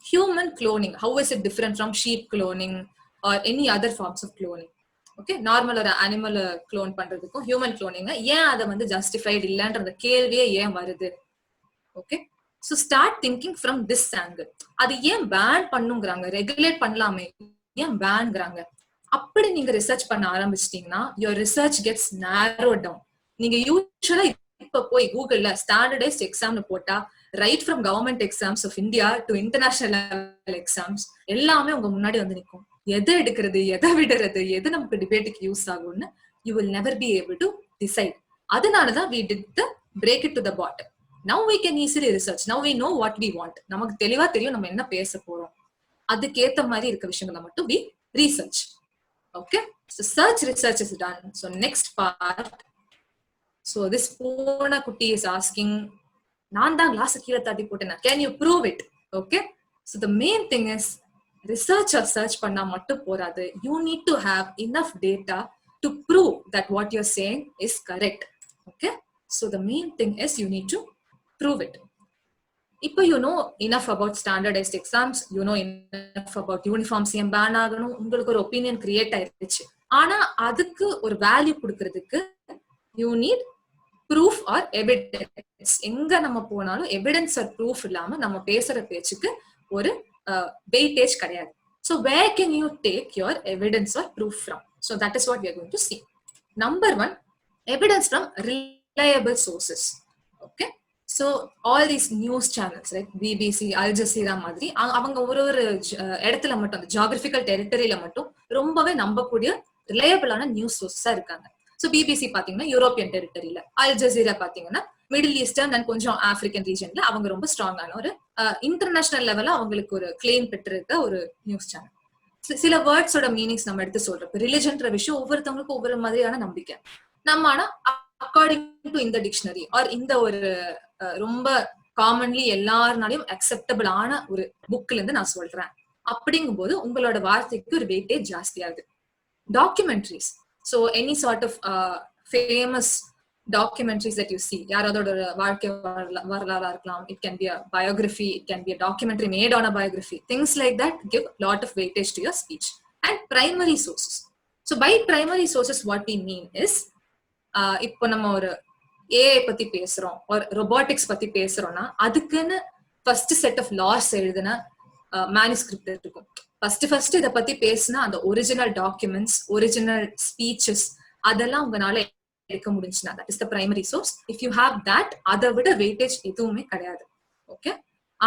human cloning, how is it different from sheep cloning or any other forms of cloning. Okay, normal ஒரு அனிமலை குளோன் பண்றதுக்கும் ஹியூமன் குளோனிங்க ஏன் அதை வந்து ஜஸ்டிஃபைடு இல்லைன்ற கேள்வியே ஏன் வருது. Okay, so start thinking from this angle. அது ஏன் பேன் பண்ணுங்கிறாங்க, ரெகுலேட் பண்ணலாமே, ஏன் பேன்ங்கிறாங்க. அப்படி நீங்க ரிசர்ச் பண்ண ஆரம்பிச்சிட்டீங்கன்னா your research gets narrow down. நீங்க யூஸ்வலா இப்ப போய் கூகுள்ல ஸ்டாண்டர்டைஸ்ட் எக்ஸாம்னு போட்டா right from government exams of India to international exams எல்லாமே உங்க முன்னாடி வந்து நிற்கும். எதை எடுக்கிறது, எதை விடுறது, எது நமக்கு டிபேட்டுக்கு யூஸ் ஆகும்னு you will never be able to decide. அதனாலதான் we did the break it to the bottom. Now we can easily research. Now we know what we want. நமக்கு தெளிவா தெரியும் நம்ம என்ன பேச போறோம், அதுக்கேத்த மாதிரி இருக்க விஷயங்களை மட்டும் we research. Okay, so search research is done. So next part, so this Pona Kutti is asking, நான் தான் கிளாஸ் கீழே தட்டி போட்டேன், can you prove it? Okay, so the main thing is research or search பண்ணா மட்டும் போராது, you need to have enough data to prove that what you're saying is correct. Okay, so the main thing is you need to prove it. இப்போ you know enough about standardized exams, you know enough about uniform CM ban ஆகணும், உங்களுக்கு ஒரு opinion create ஆயிருச்சு. ஆனா அதுக்கு ஒரு value கொடுக்கறதுக்கு you need proof or evidence. எங்க நம்ம போனாலும் எவிடன்ஸ் ஆர் ப்ரூஃப் இல்லாம நம்ம பேசுற பேச்சுக்கு ஒரு weightage கிடையாது. So where can you take your evidence or proof from? So that is what we are going to see. Number one, evidence from reliable sources. Okay, so all these news channels like BBC, Al Jazeera மாதிரி அவங்க ஒரு இடத்துல மட்டும் அந்த geographical டெரிட்டரியில மட்டும் ரொம்பவே நம்பக்கூடிய ரிலையபிளான news சோர்ஸா இருக்காங்க. ஸோ பிபிசி பாத்தீங்கன்னா யூரோப்பியன் டெரிட்டரியில, அல் ஜசீரா பாத்தீங்கன்னா மிடில் ஈஸ்டர்ன் அண்ட் கொஞ்சம் ஆப்பிரிக்கன் ரீஜன்ல அவங்க ரொம்ப ஸ்ட்ராங்கான ஒரு இன்டர்நேஷனல் லெவல்ல அவங்களுக்கு ஒரு கிளைம் பெற்றிருக்க ஒரு நியூஸ் சேனல். சில வேர்ட்ஸோட மீனிங்ஸ் நம்ம எடுத்து சொல்றோம். ரிலிஜன்ற விஷயம் ஒவ்வொருத்தவங்களுக்கும் ஒவ்வொரு மாதிரியான நம்பிக்கை. நம்ம ஆனா அக்கார்டிங் டு இந்த டிக்ஷனரி ஆர் இந்த ஒரு ரொம்ப காமன்லி எல்லாருனாலையும் அக்செப்டபிள் ஆன ஒரு புக்ல இருந்து நான் சொல்றேன் அப்படிங்கும் போது உங்களோட வார்த்தைக்கு ஒரு வெயிட்டேஜ் ஜாஸ்தியாகுது. Documentaries, so any sort of famous documentaries that you see, யாராவது வாழ்க்கை வரலாறா இருக்கலாம், it can be a biography, it can be a documentary made on a biography, things like that give lot of weightage to your speech. And primary sources, so by primary sources what we mean is இப்போ நம்ம ஒரு AI பத்தி பேசுறோம் ஒரு robotics பத்தி பேசுறோம்னா அதுக்குன்னு first set of loss எழுதுன manuscript இருக்கும். ஃபர்ஸ்ட் இதை பத்தி பேசினா அந்த ஒரிஜினல் டாக்குமெண்ட்ஸ், ஒரிஜினல் ஸ்பீச்சஸ் அதெல்லாம் உங்களால எடுக்க முடிஞ்சுன்னா that is the primary source. If you have that, அதை விட வெயிட்டேஜ் எதுவுமே கிடையாது. ஓகே,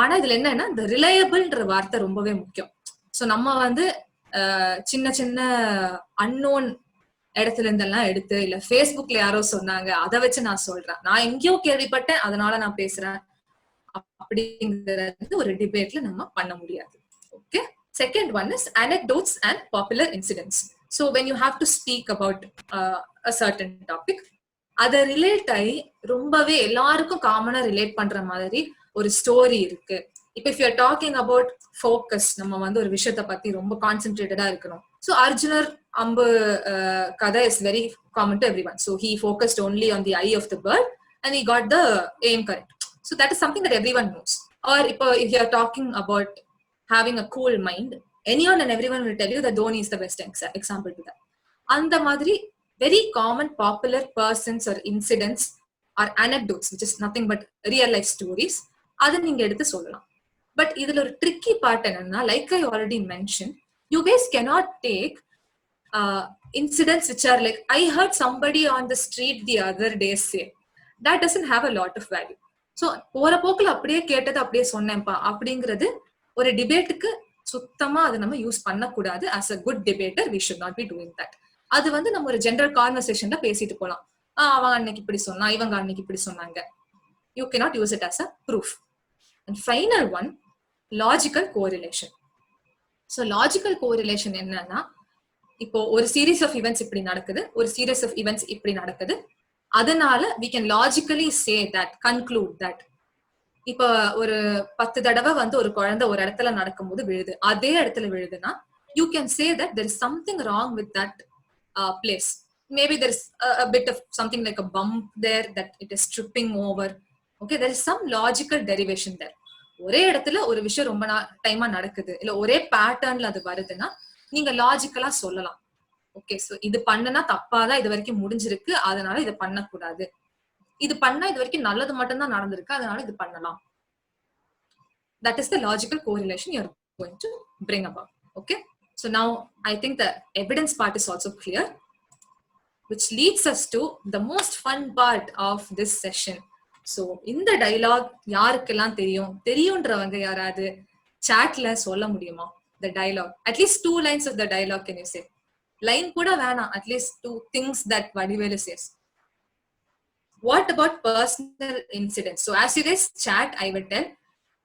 ஆனா இதுல என்னன்னா இந்த ரிலையபிள்ன்ற வார்த்தை ரொம்பவே முக்கியம். ஸோ நம்ம வந்து சின்ன சின்ன அன்னோன் இடத்துல இருந்தெல்லாம் எடுத்து இல்ல ஃபேஸ்புக்ல யாரோ சொன்னாங்க அதை வச்சு நான் சொல்றேன், நான் எங்கேயோ கேள்விப்பட்டேன் அதனால நான் பேசுறேன் அப்படிங்கிறது ஒரு டிபேட்ல நம்ம பண்ண முடியாது. Okay, second one is anecdotes and popular incidents. So when you have to speak about a certain topic, அதை ரிலேட் ஆகி ரொம்பவே எல்லாருக்கும் காமனா ரிலேட் பண்ற மாதிரி ஒரு ஸ்டோரி இருக்கு. இப்போ if you're talking about focus, நம்ம வந்து ஒரு விஷயத்த பத்தி ரொம்ப கான்சென்ட்ரேட்டடா இருக்கணும். So Arjunar Ambu Kada is very common to everyone. So he focused only on the eye of the bird and he got the aim correct. So that is something that everyone knows. Or if you are talking about having a cool mind, anyone and everyone will tell you that Dhoni is the best example to that. And the madri, very common popular persons or incidents or anecdotes, which is nothing but real life stories, அதை நீங்க எடுத்து சொல்லலாம். But இதுல ஒரு tricky part என்னன்னா, like I already mention, you guys cannot take incidents which are like, I heard somebody on the street the other day say. That doesn't have a lot of value. So போற போக்குல அப்படியே கேட்டது அப்படியே சொன்னேன்ப்பா அப்படிங்கிறது ஒரு டிபேட்டுக்கு சுத்தமா அதை நம்ம யூஸ் பண்ணக்கூடாது. As a good debater we should not be doing that. அது வந்து நம்ம ஒரு ஜெனரல் கான்வர்சேஷன்ல பேசிட்டு போலாம். அவன் அன்னைக்கு இப்படி சொன்னா, இவங்க அன்னைக்கு இப்படி சொன்னாங்க. You cannot use it as a proof. And final one, logical correlation. So logical correlation என்னன்னா, இப்போ ஒரு சீரீஸ் ஆஃப் ஈவெண்ட்ஸ் இப்படி நடக்குது, ஒரு சீரீஸ் ஆஃப் ஈவெண்ட்ஸ் இப்படி நடக்குது, அதனால we can logically say that, conclude that. இப்போ ஒரு 10 தடவை வந்து ஒரு குழந்தை ஒரு இடத்துல நடக்கும்போது விழுது, அதே இடத்துல விழுதுன்னா you can say that there is something wrong with that place. Maybe there is a bit of something like a bump there that it is tripping over. Okay, there is some logical derivation there. ஒரே இடத்துல ஒரு விஷயம் ரொம்ப டைமா நடக்குது, இல்ல ஒரே பேட்டர்ன்ல அது வருதுன்னா நீங்க லாஜிக்கலா சொல்லலாம். ஓகே, சோ இது பண்ணனா தப்பாதான் இது வரைக்கும் முடிஞ்சிருக்கு, அதனால இதை பண்ணக்கூடாது. இது பண்ணா இது வரைக்கும் நல்லது மட்டும்தான் நடந்திருக்கு, அதனால இது பண்ணலாம். That is the logical correlation you are going to bring about. Okay, so now I think the evidence part is also clear, which leads us to the most fun part of this session. So இந்த dialogue யாருக்கெல்லாம் தெரியும்ன்றவங்க யாராவது chatல சொல்ல முடியுமா? The dialogue, at least 2 lines of the dialogue, can you say? Line கூட வேணாம், at least 2 things that Vadivelu says. What about personal incidents? So as you guys chat, I will tell,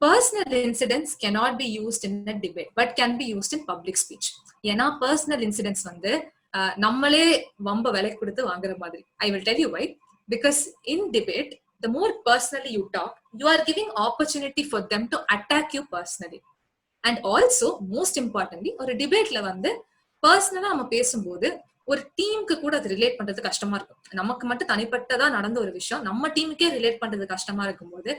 personal incidents cannot be used in a debate, but can be used in public speech. ஏன்னா personal incidents வந்து நம்மளே வம்ப விலை கொடுத்து வாங்குற மாதிரி. I will tell you why. Because in debate, the more personally you talk, you are giving opportunity for them to attack you personally. And also, most importantly, ஒரு டிபேட்ல வந்து பர்சனலா நம்ம பேசும்போது ஒரு டீமுக்கு கூட அது ரிலேட் பண்றது கஷ்டமா இருக்கும். நமக்கு மட்டும் தனிப்பட்டதா நடந்த ஒரு விஷயம் நம்ம டீமுக்கே ரிலேட் பண்றது கஷ்டமா இருக்கும்போது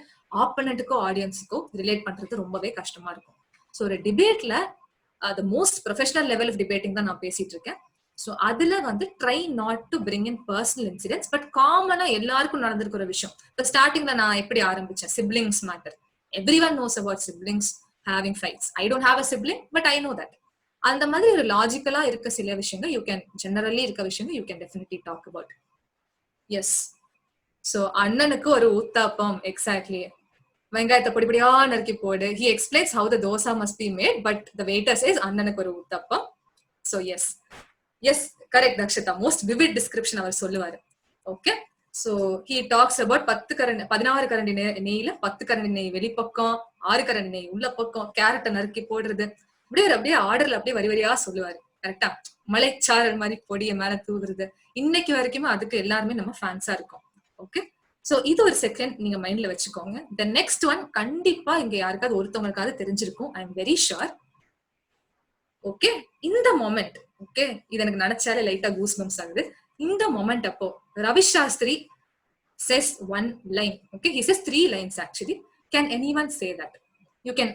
ஆப்போனன்ட்டுக்கோ ஆடியன்ஸுக்கோ ரிலேட் பண்றது ரொம்பவே கஷ்டமா இருக்கும். ஸோ ஒரு டிபேட்ல the most professional level of debating தான் நான் பேசிட்டு இருக்கேன். ஸோ அதுல வந்து try not to bring in personal incidents, but காமனா எல்லாருக்கும் நடந்திருக்கிற விஷயம். இப்போ ஸ்டார்டிங்ல நான் எப்படி ஆரம்பிச்சேன், siblings matter. Everyone nose about siblings having fights. I don't have a sibling, but I know that. அந்த மாதிரி ஒரு லாஜிக்கலா இருக்க சில விஷயங்கள் you can generally இருக்க விஷயங்கள் you can definitely talk about. Yes. So அண்ணனுக்கு ஒரு ஊத்தாப்பம், exactly. வெங்காயத்தை பொடிப்படியா நறுக்கி போடு. He explains how the dosa must be made, but the waiter says அண்ணனுக்கு ஒரு uttapam. So yes. Yes, correct Dakshita. Most vivid description அவர் சொல்லுவாரு. Okay. So he talks about 16 கரண்டி நெய்ல 10 கரண்டி நெய் வெளிப்பக்கம், 6 கரண்டி நெய் உள்ள பக்கம், கேரட்டை நறுக்கி போடுறது, அப்படியே ஆர்டர்ல அப்படியே வரி வரியா சொல்லுவாரு. கரெக்டா? மலைச்சாரல் மாதிரி பொடிய மேல தூவுறது. இன்னைக்கு வரைக்குமே அதுக்கு எல்லாருமே நம்ம ஃபேன்ஸா இருக்கோம். ஓகே, சோ இது ஒரு செகண்ட் நீங்க மைண்ட்ல வச்சுக்கோங்க. த நெக்ஸ்ட் ஒன் கண்டிப்பா இங்க யாருக்காவது ஒருத்தவங்களுக்காவது தெரிஞ்சிருக்கும். I am very sure. Okay, இந்த மொமெண்ட், ஓகே, இது எனக்கு நினைச்சாலே லைட்டா கூஸ் பம்ப்ஸ் ஆகுது. இந்த மொமெண்ட் அப்போ Ravi Shastri says one line. Okay, he says 3 lines actually. Can anyone say that? You can,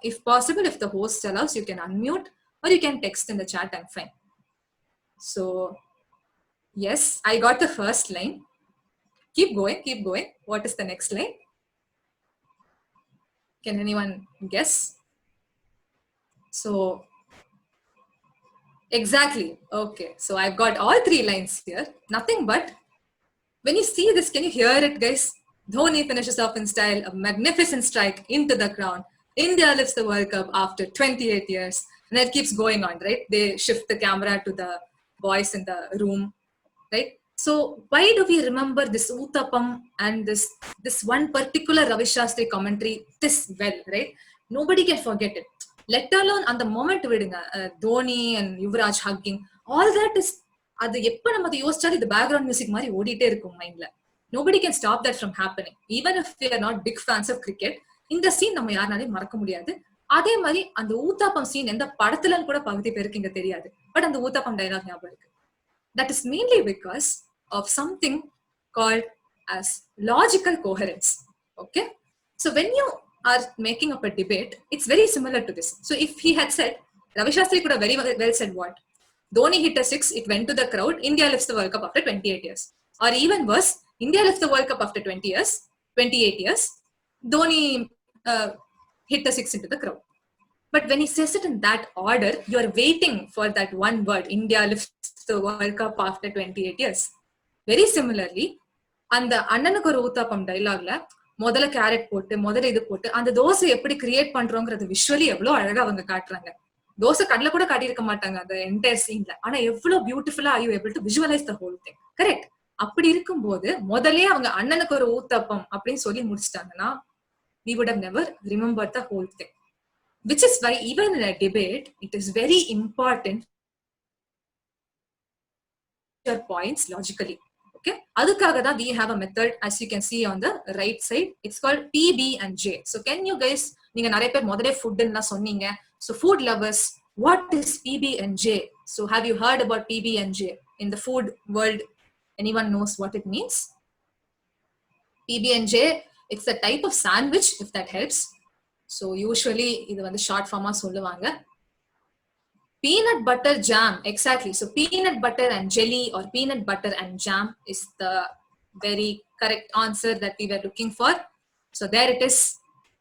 if possible, if the host allows, you can unmute or you can text in the chat. I'm fine. So yes, I got the first line. Keep going. What is the next line? Can anyone guess? So exactly. Okay, so I've got all 3 lines here. Nothing but, when you see this, can you hear it, guys? Dhoni finishes off in style, a magnificent strike into the ground. India lifts the World Cup after 28 years. And it keeps going on, right? They shift the camera to the boys in the room, right? So why do we remember this Uthapam and this one particular Ravi Shastri commentary this well, right? Nobody can forget it. Let alone on the moment vidunga, Dhoni and Yuvraj hugging, all that is, அது எப்ப நம்ம அதை யோசிச்சாலும் இது background music மாதிரி ஓடிட்டே இருக்கும் மைண்ட்ல. Nobody can stop that from happening. Even if we are not big fans of cricket, இந்த சீன் நம்ம யாருனாலையும் மறக்க முடியாது. அதே மாதிரி அந்த ஊத்தாப்பம் சீன் எந்த படத்துலன்னு கூட பகுதி பேருக்கு இங்க தெரியாது. பட் அந்த ஊத்தாப்பம் டைலாக் ஞாபகம் இருக்கு. That is mainly because of something called as logical coherence. Okay, so when you are making up a debate, it's very similar to this. So if he had said, Ravi Shastri could have very well said what, Dhoni hit a six, it went to the crowd, India lifts the World Cup after 28 years. Or even worse, India lifts the World Cup after 28 years, Dhoni hit a six into the crowd. But when he says it in that order, you are waiting for that one word, India lifts the World Cup after 28 years. Very similarly, அந்த அண்ணனுக்கு ஒரு ஊத்தாப்பம் டைலாக்ல முதல்ல carrot போட்டு முதல்ல இது போட்டு அந்த தோசை எப்படி கிரியேட் பண்றோங்கிறது விஷுவலி எவ்வளவு அழகா அவங்க காட்டுறாங்க. தோசை கடல கூட காட்டியிருக்க மாட்டாங்க அந்த என்டையர் சீன்ல. ஆனா எவ்வளவு பியூட்டிஃபுல்லா are you able to visualise the whole thing. Correct. அப்படி இருக்கும்போது முதலே அவங்க அண்ணனுக்கு ஒரு ஊத்தாப்பம் அப்படின்னு சொல்லி முடிச்சிட்டாங்கன்னா we would have never remembered the whole thing. Which is why even in a debate, it is very important your points logically. Okay, அதுக்காக தான் we have a method as you can see on the right side. It's called PB and J. So can you guys, நீங்க நிறைய பேர் முதலே food ன்னு சொன்னீங்க. So food lovers, what is PB and J? So have you heard about PB and J in the food world? Anyone knows what it means? PB and J, it's a type of sandwich, if that helps. So usually இது வந்து short pharma சொல்லுவாங்க. Peanut butter jam, exactly. So peanut butter and jelly or peanut butter and jam is the very correct answer that we were looking for. So there it is.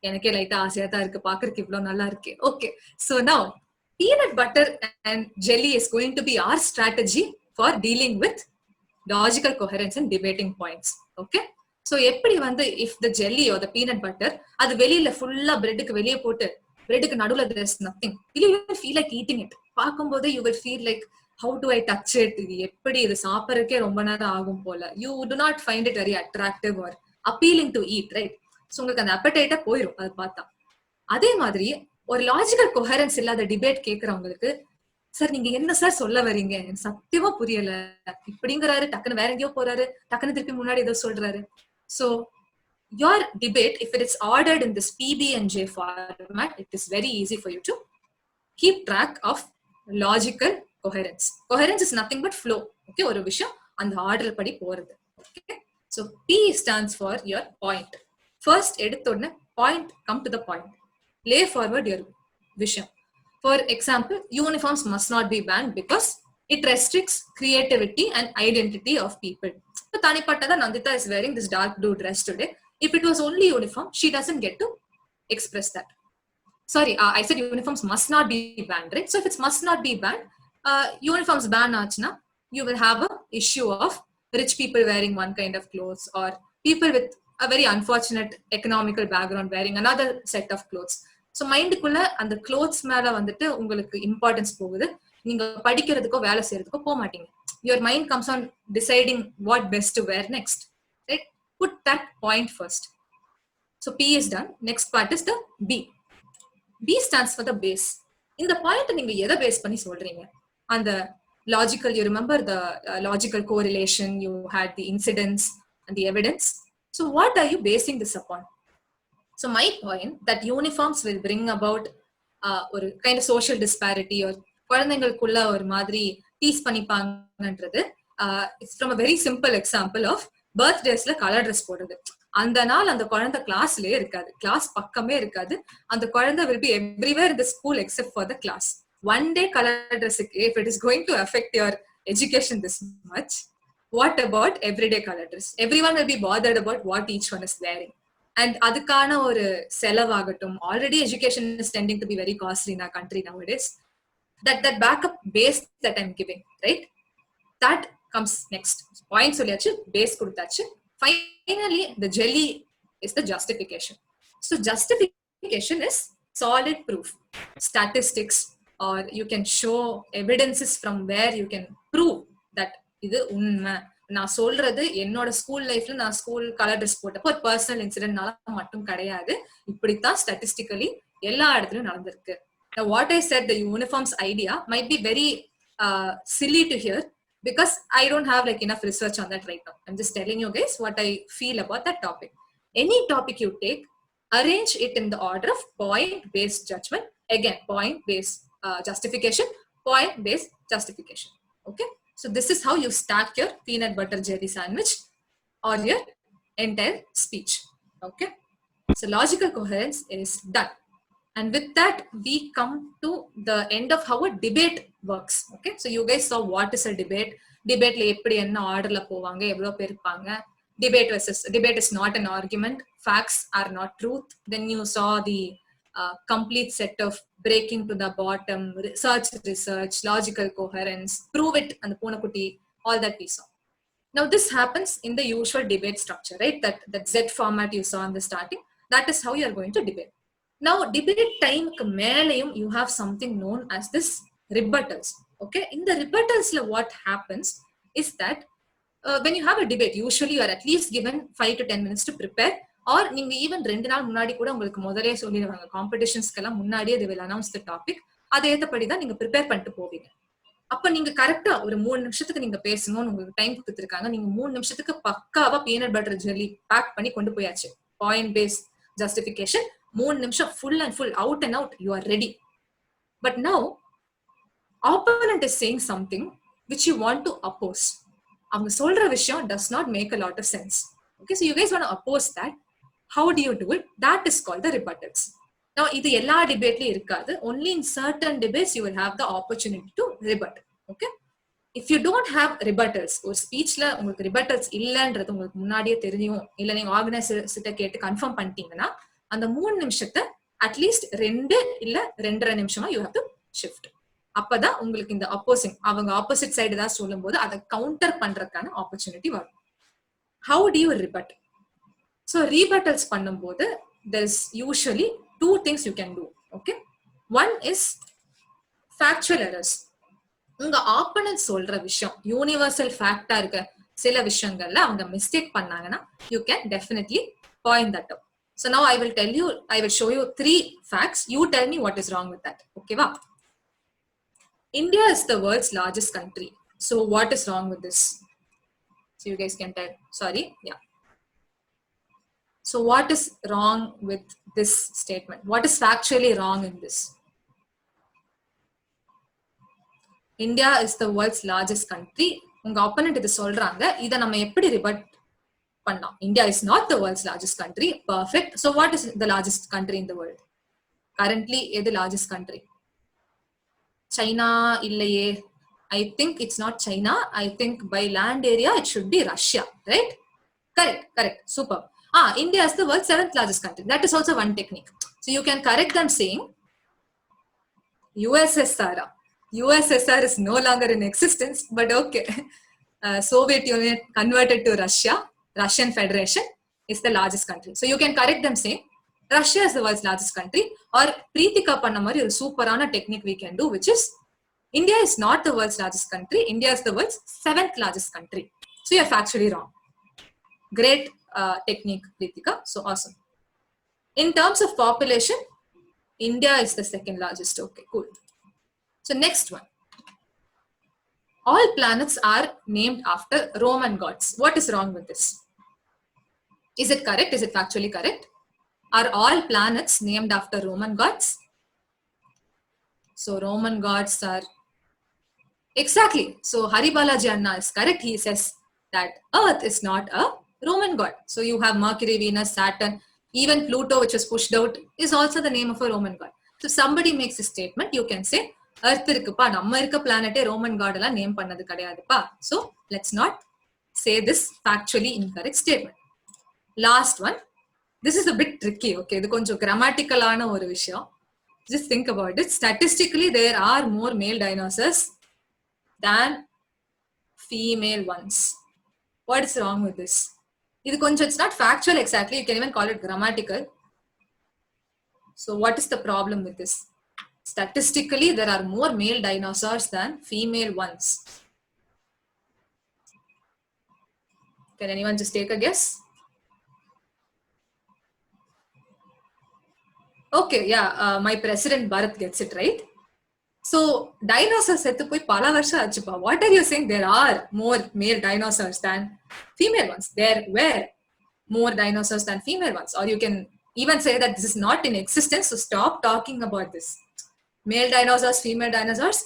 எனக்கே லைட்டா ஆசையா தான் இருக்கு, பாக்குறதுக்கு இவ்வளவு நல்லா இருக்கு. Okay, so now peanut butter and jelly is going to be our strategy for dealing with logical coherence and debating points. Okay, so எப்படி வந்து if the jelly or the peanut butter அது வெளியில ஃபுல்லா பிரெட்டுக்கு வெளியே போட்டு பிரெட்டுக்கு நடுவுல there's nothing, will you even feel like eating it? பார்க்கும்போது you will feel like how do I touch it, இது எப்படி இது சாப்பிடறதுக்கே ரொம்ப நேரம் ஆகும் போல, you do not find it very attractive or appealing to eat, right? So உங்களுக்கு அந்த appetite போயிடும் அது பார்த்தா. அதே மாதிரி ஒரு லாஜிக்கல் கொஹரன்ஸ் இல்லாத டிபேட் கேட்கறவங்களுக்கு, சார் நீங்க என்ன சார் சொல்ல வரீங்க, எனக்கு சத்தியமா புரியல, இப்படிங்கிறாரு, டக்குன்னு வேற எங்கேயோ போறாரு, டக்குன்னு திருப்பி முன்னாடி ஏதோ சொல்றாரு. So your debate, if it is ordered in this PB and J format, it is very easy for you to keep track of logical coherence. Coherence is nothing but flow. Okay, ஒரு விஷயம் அந்த order படி போறது. Okay, so P stands for your point. First எடுத்தோடனே point, come to the point, lay forward your vision. For example, uniforms must not be banned because it restricts creativity and identity of people. So Tanipatta Nandita is wearing this dark blue dress today. If it was only uniform, she doesn't get to express that. Sorry, I said uniforms must not be banned, right? So if it must not be banned, uniforms ban aachna, you will have a issue of rich people wearing one kind of clothes or people with a very unfortunate economical background wearing another set of clothes. So மைண்டுக்குள்ள அந்த clothes மேல வந்துட்டு உங்களுக்கு importance போகுது, நீங்க படிக்கிறதுக்கோ வேலை செய்யறதுக்கோ போக மாட்டீங்க. Your mind comes on deciding what best to wear next, right? Put that point first. So P is done. Next part is the B. B stands for the base. இந்த point நீங்க எதை base பண்ணி சொல்றீங்க? அந்த logical, you remember the logical correlation, you had the incidents and the evidence. So what are you basing this upon? So my point that uniforms will bring about ஒரு kind of social disparity or குழந்தைங்களுக்குள்ள ஒரு மாதிரி tease பண்ணிப்பாங்கன்றது, it's from a very simple example of birthdaysல colour dress போடுறது. அந்த நாள் அந்த குழந்தை கிளாஸ்லயே இருக்காது, கிளாஸ் பக்கமே இருக்காது, அந்த குழந்தை will be everywhere in the school except for the class. One day color dress, if it is going to affect your education this much, what about everyday color dress? Everyone will be bothered about what each one is wearing. And அதுக்கான ஒரு செலவாகட்டும், already education is tending to be very costly in our country nowadays. That backup base that I'm giving, right? That comes next. Point சொல்லியாச்சு, base கொடுத்தாச்சு. Finally, the jelly is the justification. So justification is solid proof, statistics, or you can show evidences from where you can prove that இது உண்மை. நான் சொல்றது என்னோட school லைஃப்ல நான் school colour dress போட்டப்போ ஒரு பர்சனல் இன்சிடென்ட்னால மட்டும் கிடையாது, இப்படித்தான் ஸ்டாட்டிஸ்டிக்கலி எல்லா இடத்துலயும் நடந்திருக்கு. Now, what I said, the uniforms idea might be very silly to hear because I don't have like enough research on that right now. I'm just telling you guys what I feel about that topic. Any topic you take, arrange it in the order of point-based judgment. Again, point-based justification, point-based justification. Okay, so this is how you stack your peanut butter jelly sandwich or your entire speech. Okay, so logical coherence is done. And with that, we come to the end of how a debate works. Okay, so you guys saw what is a debate. Debate le eppadi enna order la povanga, evlo per irupanga. Debate is not an argument. Facts are not truth. Then you saw the complete set of breaking to the bottom, research, logical coherence, prove it, and the ponakutti, all that we saw. Now this happens in the usual debate structure, right? That Z format you saw in the starting. That is how you are going to debate. Now debate time மேலையும் you have something known as this rebuttals. Okay, in the rebuttals what happens is that when you have a debate, usually you are at least given 5 to 10 minutes to prepare, or நீங்க even 2 நாள் முன்னாடி கூட உங்களுக்கு முதலே சொல்லிடுவாங்க. காம்படிஷன்ஸ்க்கெல்லாம் முன்னாடியே they will announce the topic. அதை ஏத்தபடி தான் நீங்க ப்ரிப்பேர் பண்ணிட்டு போவீங்க. அப்ப நீங்க கரெக்டா ஒரு 3 நிமிஷத்துக்கு நீங்க பேசணும்னு உங்களுக்கு டைம் கொடுத்துருக்காங்க. நீங்க 3 நிமிஷத்துக்கு பக்காவா பீனட் பட்டர் ஜெல்லி பேக் பண்ணி கொண்டு போயாச்சு. பாயிண்ட் பேஸ் ஜஸ்டிபிகேஷன் 3 நிமிஷம் full and full, out and out, you are ready. But now opponent is saying something which you want to oppose. அவங்க சொல்ற விஷயம் does not make a lot of sense. Okay, so you guys want to oppose that. How do you do it? That is called the rebuttals. Now இது எல்லா டிபேட்லயும் இருக்காது. Only in certain debates you will have the opportunity to rebut. Okay, if you don't have rebuttals, ஒரு ஸ்பீச்ல உங்களுக்கு rebuttals இல்லன்றது உங்களுக்கு முன்னாடியே தெரியும், இல்ல நீங்க ஆர்கனைசர்கிட்ட கேட்டு கன்ஃபார்ம் பண்ணிட்டீங்கன்னா அந்த 3 நிமிஷத்தை அட்லீஸ்ட் 2 இல்ல 2.5 நிமிஷமா you have to shift. அப்பதான் உங்களுக்கு இந்த அப்போசிங், அவங்க ஆப்போசிட் சைடு தான் சொல்லும் போது அதை கவுண்டர் பண்றதுக்கான ஆப்பர்ச்சுனிட்டி வரும். How do you rebut? So rebuttals பண்ணும்போது there's usually 2 things you can do. Okay, one is factual errors. உங்க ஆப்போனன்ட் சொல்ற விஷயம் யூனிவர்சல் ஃபேக்டா இருக்க சில விஷயங்கள்ல அவங்க மிஸ்டேக் பண்ணாங்கன்னா you can definitely point that out. So now I will show you 3 facts. You tell me what is wrong with that. Okay va? India is the world's largest country. So what is wrong with this? So you guys can tell. Sorry, yeah. So what is wrong with this statement? What is factually wrong in this? India is the world's largest country. உங்க opponent இது சொல்றாங்க, இத நம்ம எப்படி rebut பண்ணலாம்? India is not the world's largest country. Perfect. So what is the largest country in the world? Currently, எது largest country? China இல்லையே. I think it's not China. I think by land area it should be Russia, right? Correct. Super. India is the world's 7th largest country. That is also one technique. So you can correct them saying USSR. USSR is no longer in existence, but okay. Soviet Union converted to Russia. Russian Federation is the largest country. So you can correct them saying Russia is the world's largest country, or Preetika panna mari oru superana technique we can do, which is India is not the world's largest country. India is the world's 7th largest country. So you're factually wrong. Great technique, Preetika. So awesome. In terms of population, India is the 2nd largest. Okay, cool. So next one. All planets are named after Roman gods. What is wrong with this? Is it correct? Is it factually correct? Are all planets named after Roman gods? So Roman gods are... Exactly. So Haribalaji Anna is correct. He says that Earth is not a Roman god. So you have Mercury, Venus, Saturn, even Pluto, which was pushed out, is also the name of a Roman god. So somebody makes a statement, you can say, Earth irukuppa, நம்ம இருக்க பிளானட்டே Roman God எல்லாம் name பண்ணது கிடையாதுப்பா. So let's not say this factually incorrect statement. Last one. This is a bit tricky. Okay, இது கொஞ்சம் grammatical-ஆன ஒரு விஷயம். Just think about it. Statistically, there are more male dinosaurs than female ones. What is wrong with this? இது கொஞ்சம், it's not factual exactly. You can even call it grammatical. So what is the problem with this? Statistically, there are more male dinosaurs than female ones. Can anyone just take a guess? Okay, yeah, my president Bharat gets it right. So dinosaurs settu poi pala varsha achupa. What are you saying? There are more male dinosaurs than female ones. There were more dinosaurs than female ones. Or you can even say that this is not in existence, so stop talking about this. Male dinosaurs, female dinosaurs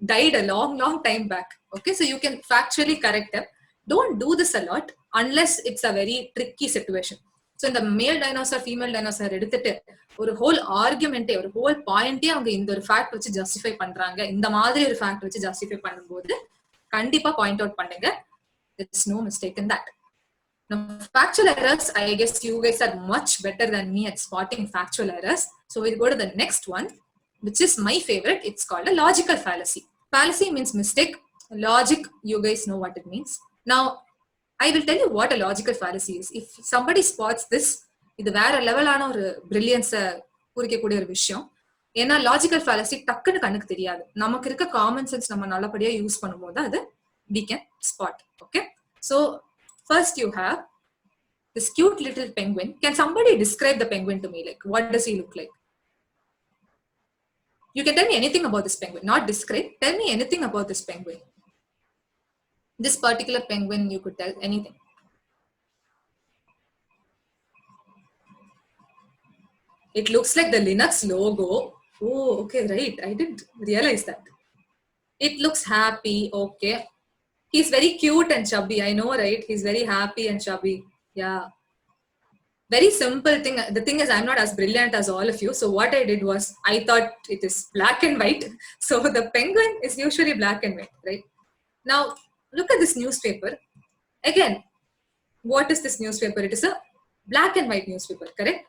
died a long time back. Okay, so you can factually correct them. Don't do this a lot unless it's a very tricky situation. So in the male dinosaur, female dinosaur எடுத்துட்டு ஒரு whole ஆர்குமெண்டே, ஒரு whole பாயிண்டே அவங்க இந்த ஒரு fact வச்சு justify பண்றாங்க, இந்த மாதிரி ஒரு ஃபேக்ட் வச்சு ஜஸ்டிஃபை பண்ணும்போது கண்டிப்பா பாயிண்ட் அவுட் பண்ணுங்க. There's no mistake in that. Now, factual errors, I guess you guys are much better than me at spotting factual errors. So we'll go to the next one, which is my favorite. It's called a logical fallacy. Fallacy means mistake. Logic, you guys know what it means. Now, I will tell you what a logical fallacy is. If somebody spots this, இது வேற லெவலான ஒரு பிரில்லியன்ஸை குறிக்கக்கூடிய ஒரு விஷயம். ஏன்னா logical fallacy டக்குன்னு கண்ணுக்கு தெரியாது. நமக்கு இருக்க காமன் சென்ஸ் நம்ம நல்லபடியா யூஸ் பண்ணும்போது அது we can spot. Okay, so first you have this cute little penguin. Can somebody describe the penguin to me? Like, what does he look like? You can tell me anything about this penguin, not describe. Tell me anything about this penguin. This particular penguin, you could tell anything. It looks like the Linux logo. Oh, okay, right. I didn't realize that. It looks happy. Okay. He's very cute and chubby. I know, right? He's very happy and chubby. Yeah. Very simple thing. The thing is, I'm not as brilliant as all of you. So what I did was, I thought it is black and white. So the penguin is usually black and white, right? Now, look at this newspaper. Again, what is this newspaper? It is a black and white newspaper, correct?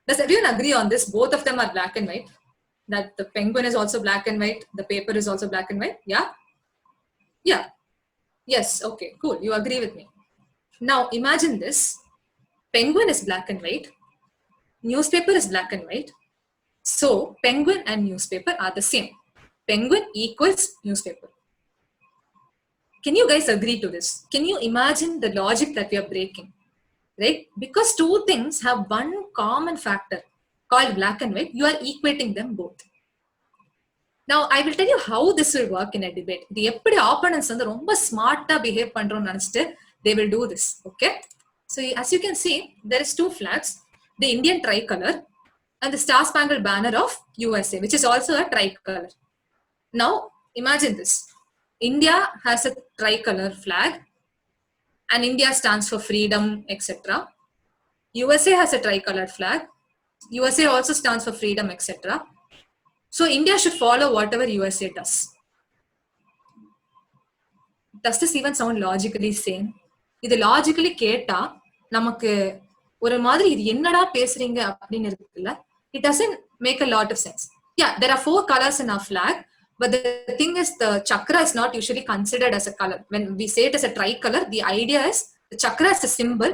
Does everyone agree on this? Both of them are black and white. That the penguin is also black and white. The paper is also black and white. Yeah? Yeah. Yes. Okay, cool. You agree with me. Now, imagine this. Penguin is black and white. Newspaper is black and white. So, penguin and newspaper are the same. Penguin equals newspaper. Can you guys agree to this? Can you imagine the logic that we are breaking? Right? Because two things have one common factor called black and white, you are equating them both. Now, I will tell you how this will work in a debate. The eppadi opponents வந்து ரொம்ப smarta behave பண்றோம்னு நினைச்சிட்டு they will do this. Okay? So, as you can see, there is two flags, the Indian tricolor and the Star Spangled Banner of USA, which is also a tricolor. Now, imagine this. India has a tricolor flag, and India stands for freedom, etc. USA has a tricolor flag. USA also stands for freedom, etc. So India should follow whatever USA does. Does this even sound logically sane? இது logically கேட்டா நமக்கு ஒரு மாதிரி இது என்னடா பேசுறீங்க அப்படின்னு இருக்குல்ல. It doesn't make a lot of sense. Yeah, there are 4 colors in our flag, but the thing is the chakra is not usually considered as a color. When we say it as a tricolor, the idea is the chakra is a symbol,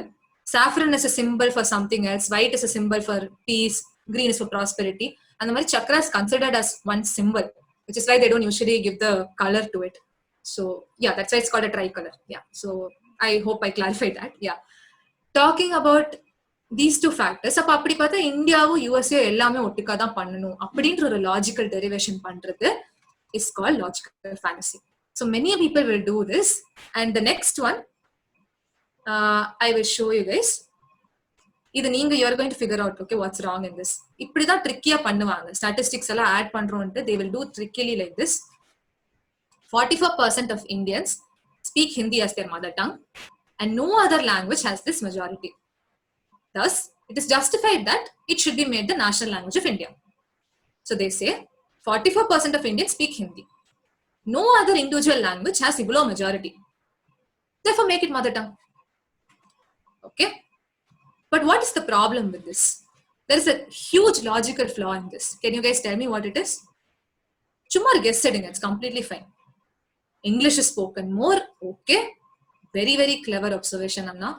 saffron is a symbol for something else, white is a symbol for peace, green is for prosperity, and the chakra is considered as one symbol, which is why they don't usually give the color to it. So yeah, that's why it's called a tricolor. Yeah, so I hope I clarified that. Yeah, talking about these two factors, அப்ப அப்படி பார்த்தா இந்தியாவும் USA எல்லாமே ஒட்டுக்கா தான் பண்ணணும் அப்படின்ற ஒரு லாஜிக்கல் டெரிவேஷன் பண்றது is called logical fallacy. So many people will do this, and the next one I will show you guys. இது நீங்க you are going to figure out, okay, what's wrong in this. இப்படி தான் ட்ரிக்கியா பண்ணுவாங்க. Statistics எல்லாம் add பண்றோம்ட்டு they will do trickily like this. 44% of Indians speak Hindi as their mother tongue, and no other language has this majority. Thus, it is justified that it should be made the national language of India. So they say 44% of Indians speak Hindi. No other individual language has below majority. Therefore, make it mother tongue. Okay? But what is the problem with this? There is a huge logical flaw in this. Can you guys tell me what it is? Chumma guess it, it's completely fine. English is spoken more. Okay? Very, very clever observation, Anna.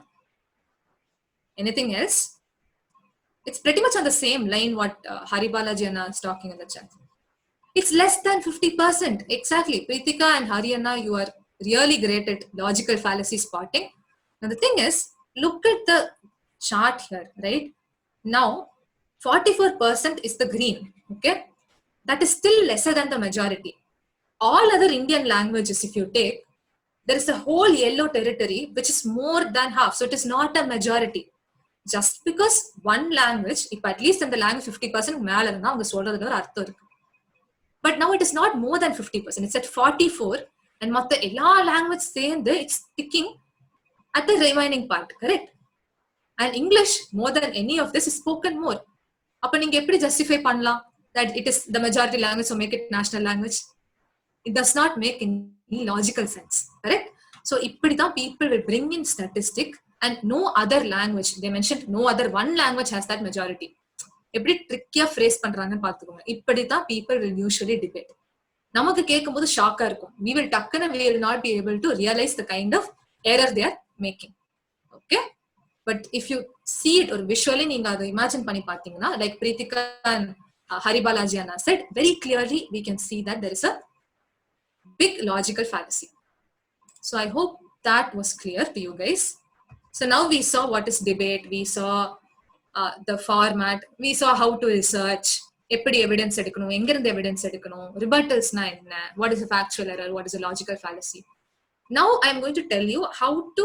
Anything else? It's pretty much on the same line what Hari Balaji Anna is talking in the chat. It's less than 50%. Exactly. Pritika and Hari Anna, you are really great at logical fallacy spotting. Now the thing is, look at the chart here, right? Now, 44% is the green, okay? That is still lesser than the majority. All other Indian languages, if you take, there is a whole yellow territory which is more than half. So it is not a majority. just because one language, if at least in the language 50% மேல இருந்தா அவங்க சொல்றதுல ஒரு அர்த்தம் இருக்கு. But now it is not more than 50%. It's at 44, and மொத்த எல்லா language சேர்ந்து it's sticking at the remaining part, correct? And English, more than any of this, is spoken more. அப்ப நீங்க எப்படி justify பண்ணலாம் that it is the majority language, so make it national language? It does not make any logical sense, correct? So இப்படிதான் people will bring in statistic, and no other language, they mentioned no other one language has that majority. எப்படி ட்ரிக்கியா phrase பண்றாங்கன்னு பாத்துக்கோங்க. இப்படிதான் people will usually debate. நமக்கு கேட்கும்போது ஷாக்கா இருக்கும். We will டக்குன்னு we will not be able to realize the kind of error they are making. Okay? But if you see it or visually நீங்க அதை imagine பண்ணி பாத்தீங்கன்னா, like Preetika and Haribalaji Anna said, very clearly we can see that there is a big logical fallacy. So I hope that was clear to you guys. So now we saw what is debate, we saw the format, we saw how to research, எப்படி evidence எடுக்கணும், எங்க இருந்து evidence எடுக்கணும், rebuttals-னா என்ன, what is a factual error, what is a logical fallacy. Now I am going to tell you how to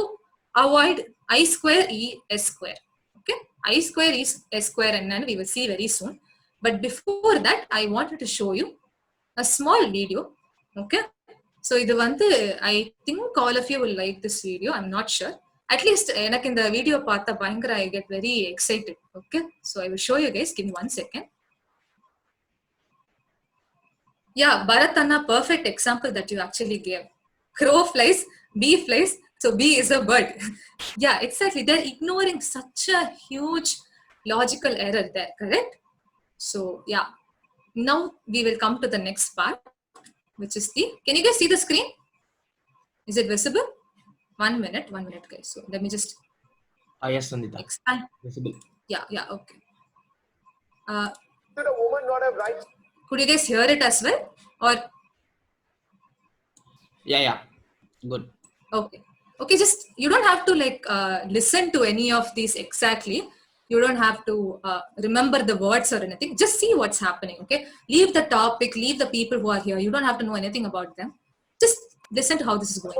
avoid I square E S square. Okay, I square E S square and we will see very soon. But before that, I wanted to show you a small video. Okay, so இது வந்து I think all of you will like this video. I'm not sure. At least எனக்கு இந்த video பார்த்தா பயங்கர I get very excited. Okay, so I will show you guys. Give me 1 second. Yeah, Bharat Anna, perfect example that you actually gave. Crow flies, bee flies, so bee is a bird. Yeah, exactly. They're ignoring such a huge logical error there, correct? So yeah, now we will come to the next part, which is the, can you guys see the screen? Is it visible? 1 minute guys. So let me just Yes, Nandita. expand. Visible. Yeah, okay. Should a woman not have rights? Could you guys hear it as well? Or Yeah. Good. Okay, just you don't have to like listen to any of these exactly. You don't have to remember the words or anything. Just see what's happening. Okay, leave the topic, leave the people who are here. You don't have to know anything about them. Just listen to how this is going.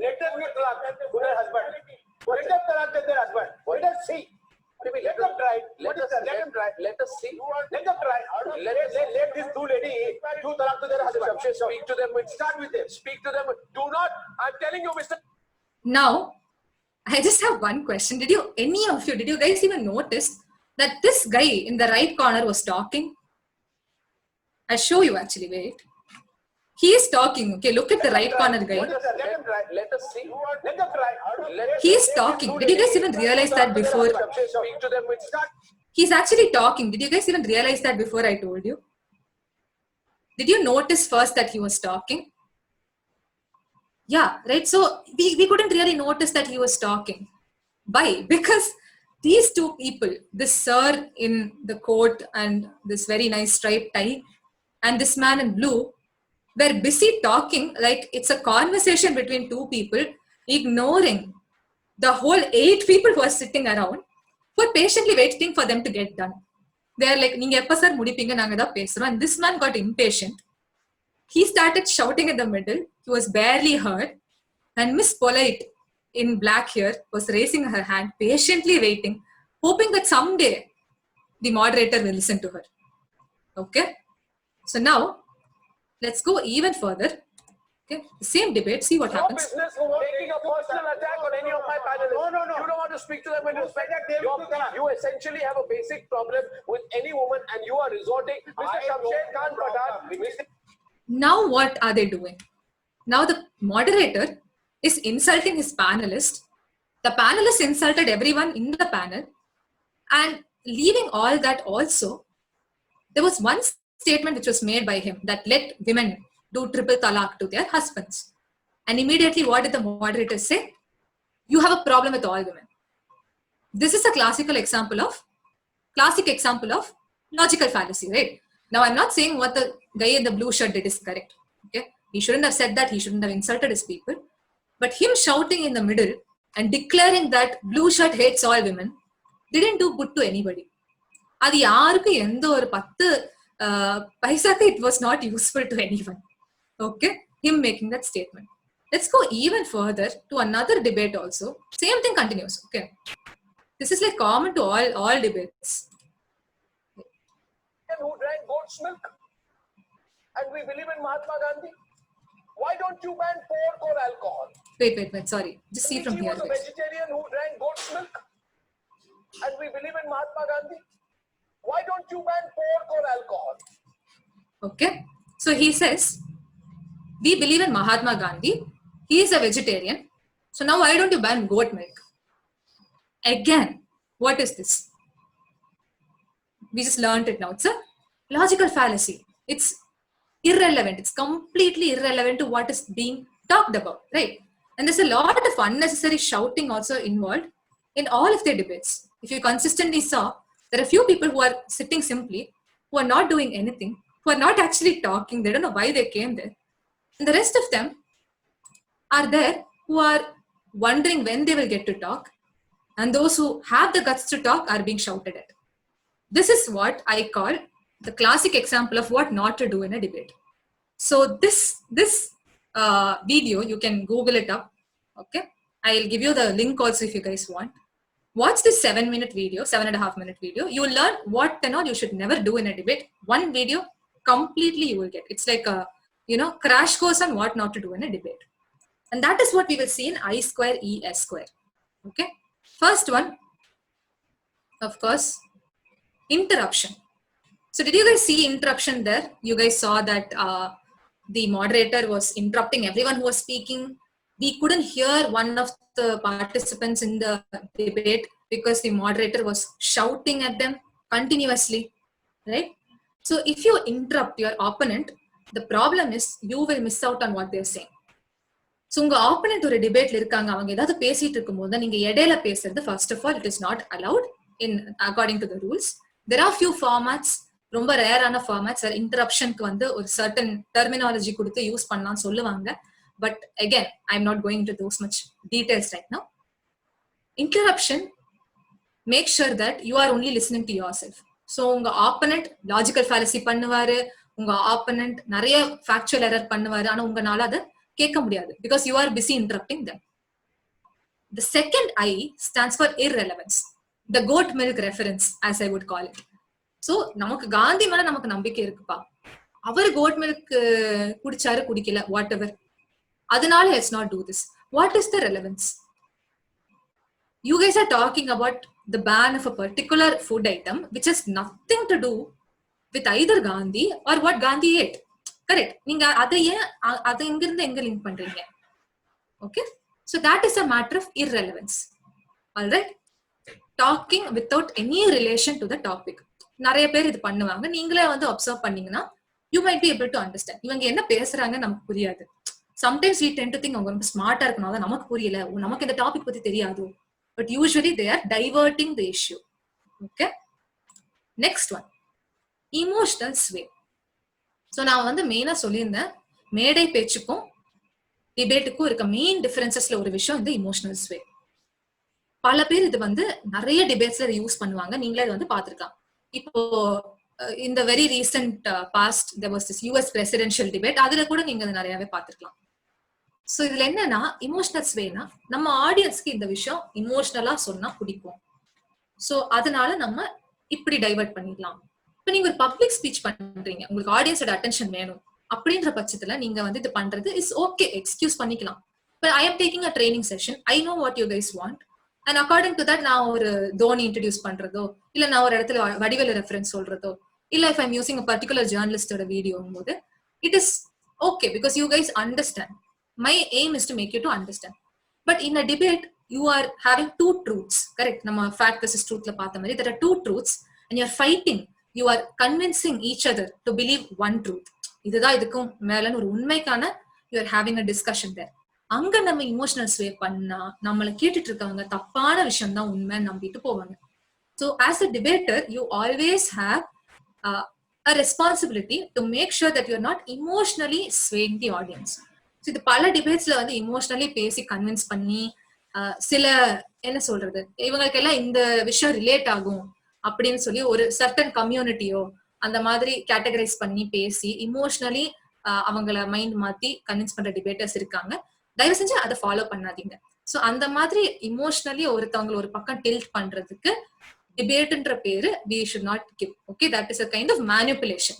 Let them get talaq to their husband. Let them talaq to their husband. Let us see. Let them try. Let them try. Let us see. Let them try. Let this two lady do talaq to their husband. Speak to them. Start with them. Speak to them. Do not. I'm telling you, Mr. Now, I just have one question. Did you guys even notice that this guy in the right corner was talking? I'll show you actually, wait. He is talking, okay, look at the right corner guy. Let them try. Let us see. Let them try. He is talking. Did you guys even realize that before? Speak to them. Start. He's actually talking. Did you guys even realize that before I told you? Did you notice first that he was talking? Yeah, right. So we couldn't really notice that he was talking. Why? Because these two people, this sir in the coat and this very nice striped tie, and this man in blue, were busy talking like it's a conversation between two people, ignoring the whole 8 people who are sitting around, who are patiently waiting for them to get done. They're like, "Neenga eppa sir mudipinga, naanga da pesrom." And this man got impatient. He started shouting in the middle. He was barely heard. And Miss Polite in black here was raising her hand, patiently waiting, hoping that someday the moderator will listen to her. Okay? So now, let's go even further. Okay, the same debate. See what No happens. business taking a personal attack on any of my panelists. No. You don't want to speak to them with respect. You essentially have a basic problem with any woman, and you are resorting. Mr. Shamshed Khan Pradhan. Now what are they doing? Now the moderator is insulting his panelist. The panelist insulted everyone in the panel, and leaving all that also, there was one statement which was made by him that let women do triple talaq to their husbands. And immediately what did the moderator say? You have a problem with all women. This is a classic example of logical fallacy, right? Now I'm not saying what the guy in the blue shirt did is correct. Okay, he shouldn't have said that. He shouldn't have insulted his people. But him shouting in the middle and declaring that blue shirt hates all women didn't do good to anybody. அது யாருக்கு எந்த ஒரு 10 பைசாக்கு it was not useful to anyone. Okay, him making that statement. Let's go even further to another debate also. Same thing continues. Okay, This is like common to all debates. Who drank goat's milk? And we believe in Mahatma Gandhi. Why don't you ban pork or alcohol? Wait. Sorry. Just see from He here. was a vegetarian who drank goat's milk. And we believe in Mahatma Gandhi. Why don't you ban pork or alcohol? Okay. So he says, we believe in Mahatma Gandhi. He is a vegetarian. So now why don't you ban goat milk? Again, what is this? We just learned it now. It's a logical fallacy. It's irrelevant. It's completely irrelevant to what is being talked about, right? And there's a lot of unnecessary shouting also involved in all of their debates. If you consistently saw, there are few people who are sitting simply, who are not doing anything, who are not actually talking. They don't know why they came there. And the rest of them are there who are wondering when they will get to talk. And those who have the guts to talk are being shouted at. This is what I call the classic example of what not to do in a debate. So this video, you can Google it up. Okay, I'll give you the link also if you guys want. Watch this 7-minute video, 7.5-minute video. You will learn what and all you should never do in a debate. One video completely you will get. It's like a crash course on what not to do in a debate. And that is what we will see in I square E S square. Okay. First one, of course, interruption. So did you guys see interruption there? You guys saw that the moderator was interrupting everyone who was speaking. We couldn't hear one of the participants in the debate because the moderator was shouting at them continuously, right? So if you interrupt your opponent, the problem is you will miss out on what they're saying. So உங்க opponent ஒரு டிபேட்ல இருக்காங்க, அவங்க ஏதாவது பேசிட்டு இருக்கும்போது நீங்க இடையில பேசுறது, first of all, it is not allowed in according to the rules. There are few formats, ரொம்ப ரேரான ஃபார்மேட்ஸ் இன்டரப்ஷனுக்கு வந்து ஒரு சர்டன் டெர்மினாலஜி கொடுத்து யூஸ் பண்ணலாம்னு சொல்லுவாங்க. But again I am not going to those much details right now. Interruption make sure that you are only listening to yourself. So உங்க opponent logical fallacy பண்ணுவாரு, உங்க opponent நிறைய factual error பண்ணுவாரு, ஆனா உங்களால அதை கேட்க முடியாது because you are busy interrupting them. The second I stands for irrelevance, the goat milk reference as I would call it. So நமக்கு காந்தி மேல நமக்கு நம்பிக்கை இருக்குப்பா, அவர் கோட் மில்க் குடிச்சாரு குடிக்கல வாட் எவர், அதனால let's not do this. What is the relevance? You guys are talking about the ban of a particular food item which has nothing to do with either Gandhi or what Gandhi ate. Correct? நீங்க அதை எங்கிருந்து எங்க link பண்றீங்க? Okay, so that is a matter of irrelevance. All right, talking without any relation to the topic. நிறைய பேர் இது பண்ணுவாங்க, நீங்களே வந்து அப்சர்வ் பண்ணீங்கன்னா you might be able to understand. இவங்க என்ன பேசுறாங்க நமக்கு புரியாது. Sometimes we tend to think அவங்க ரொம்ப ஸ்மார்ட்டா இருக்கணும், நமக்கு புரியல, நமக்கு இந்த டாபிக் பத்தி தெரியாது. But usually they are diverting the issue. Okay, next one, emotional sway. So நான் வந்து மெயினா சொல்லியிருந்தேன், மேடை பேச்சுக்கும் டிபேட்டுக்கும் இருக்க மெயின் டிஃபரன்சஸ்ல ஒரு விஷயம் இந்த இமோஷனல் ஸ்வே. பல பேர் இது வந்து நிறைய டிபேட்ஸ்ல இதை யூஸ் பண்ணுவாங்க, நீங்களே இது வந்து பார்த்திருக்கலாம். இப்போ இந்த very recent past there was this US presidential debate, அதுல கூட நீங்க நிறையவே பார்த்திருக்கலாம். ஸோ இதுல என்னன்னா இமோஷனல் ஸ்வேனா, நம்ம ஆடியன்ஸ்க்கு இந்த விஷயம் இமோஷனலா சொன்னா பிடிக்கும், ஸோ அதனால நம்ம இப்படி டைவர்ட் பண்ணிடலாம். இப்போ நீங்க ஒரு பப்ளிக் ஸ்பீச் பண்றீங்க, உங்களுக்கு ஆடியன்ஸோட அட்டென்ஷன் வேணும் அப்படின்ற பட்சத்துல நீங்க வந்து இது பண்றது இஸ் ஓகே, எக்ஸ்கியூஸ் பண்ணிக்கலாம். But I am taking a training session, I know what you guys want, and according to that நான் ஒரு தோனி இன்ட்ரடியூஸ் பண்றதோ, இல்ல நான் ஒரு இடத்துல வடிவேலு ரெஃபரன்ஸ் சொல்றதோ, இல்ல if I'm using a particular ஜேர்னலிஸ்டோட வீடியோங்கும் போது it is okay because you guys understand. My aim is to make you to understand. But in a debate, you are having two truths, correct? Nama fact versus truth la paatha mari, there are two truths and you are fighting, you are convincing each other to believe one truth. Idha idukkum melan oru unmaikana you are having a discussion there. Anga nama emotional sway panna nammala kettittu irukavanga tappana vishayam da unma nambittu povanga. So as a debater, you always have a responsibility to make sure that you are not emotionally swaying the audience. இது பல டிபேட்ஸ்ல வந்து emotionally பேசி convince பண்ணி சில என்ன சொல்றது, இவங்களுக்கு எல்லாம் இந்த விஷயம் ரிலேட் ஆகும் அப்படின்னு சொல்லி ஒரு சர்டன் கம்யூனிட்டியோ அந்த மாதிரி கேட்டகரைஸ் பண்ணி பேசி இமோஷனலி அவங்கள மைண்ட் மாத்தி கன்வின்ஸ் பண்ற டிபேட்டர்ஸ் இருக்காங்க. தயவு செஞ்சு அதை ஃபாலோ பண்ணாதீங்க. சோ அந்த மாதிரி இமோஷனலி ஒருத்தவங்க ஒரு பக்கம் டில்ட் பண்றதுக்கு டிபேட்ன்ற பேரு we should not give. Okay, that is a kind of manipulation.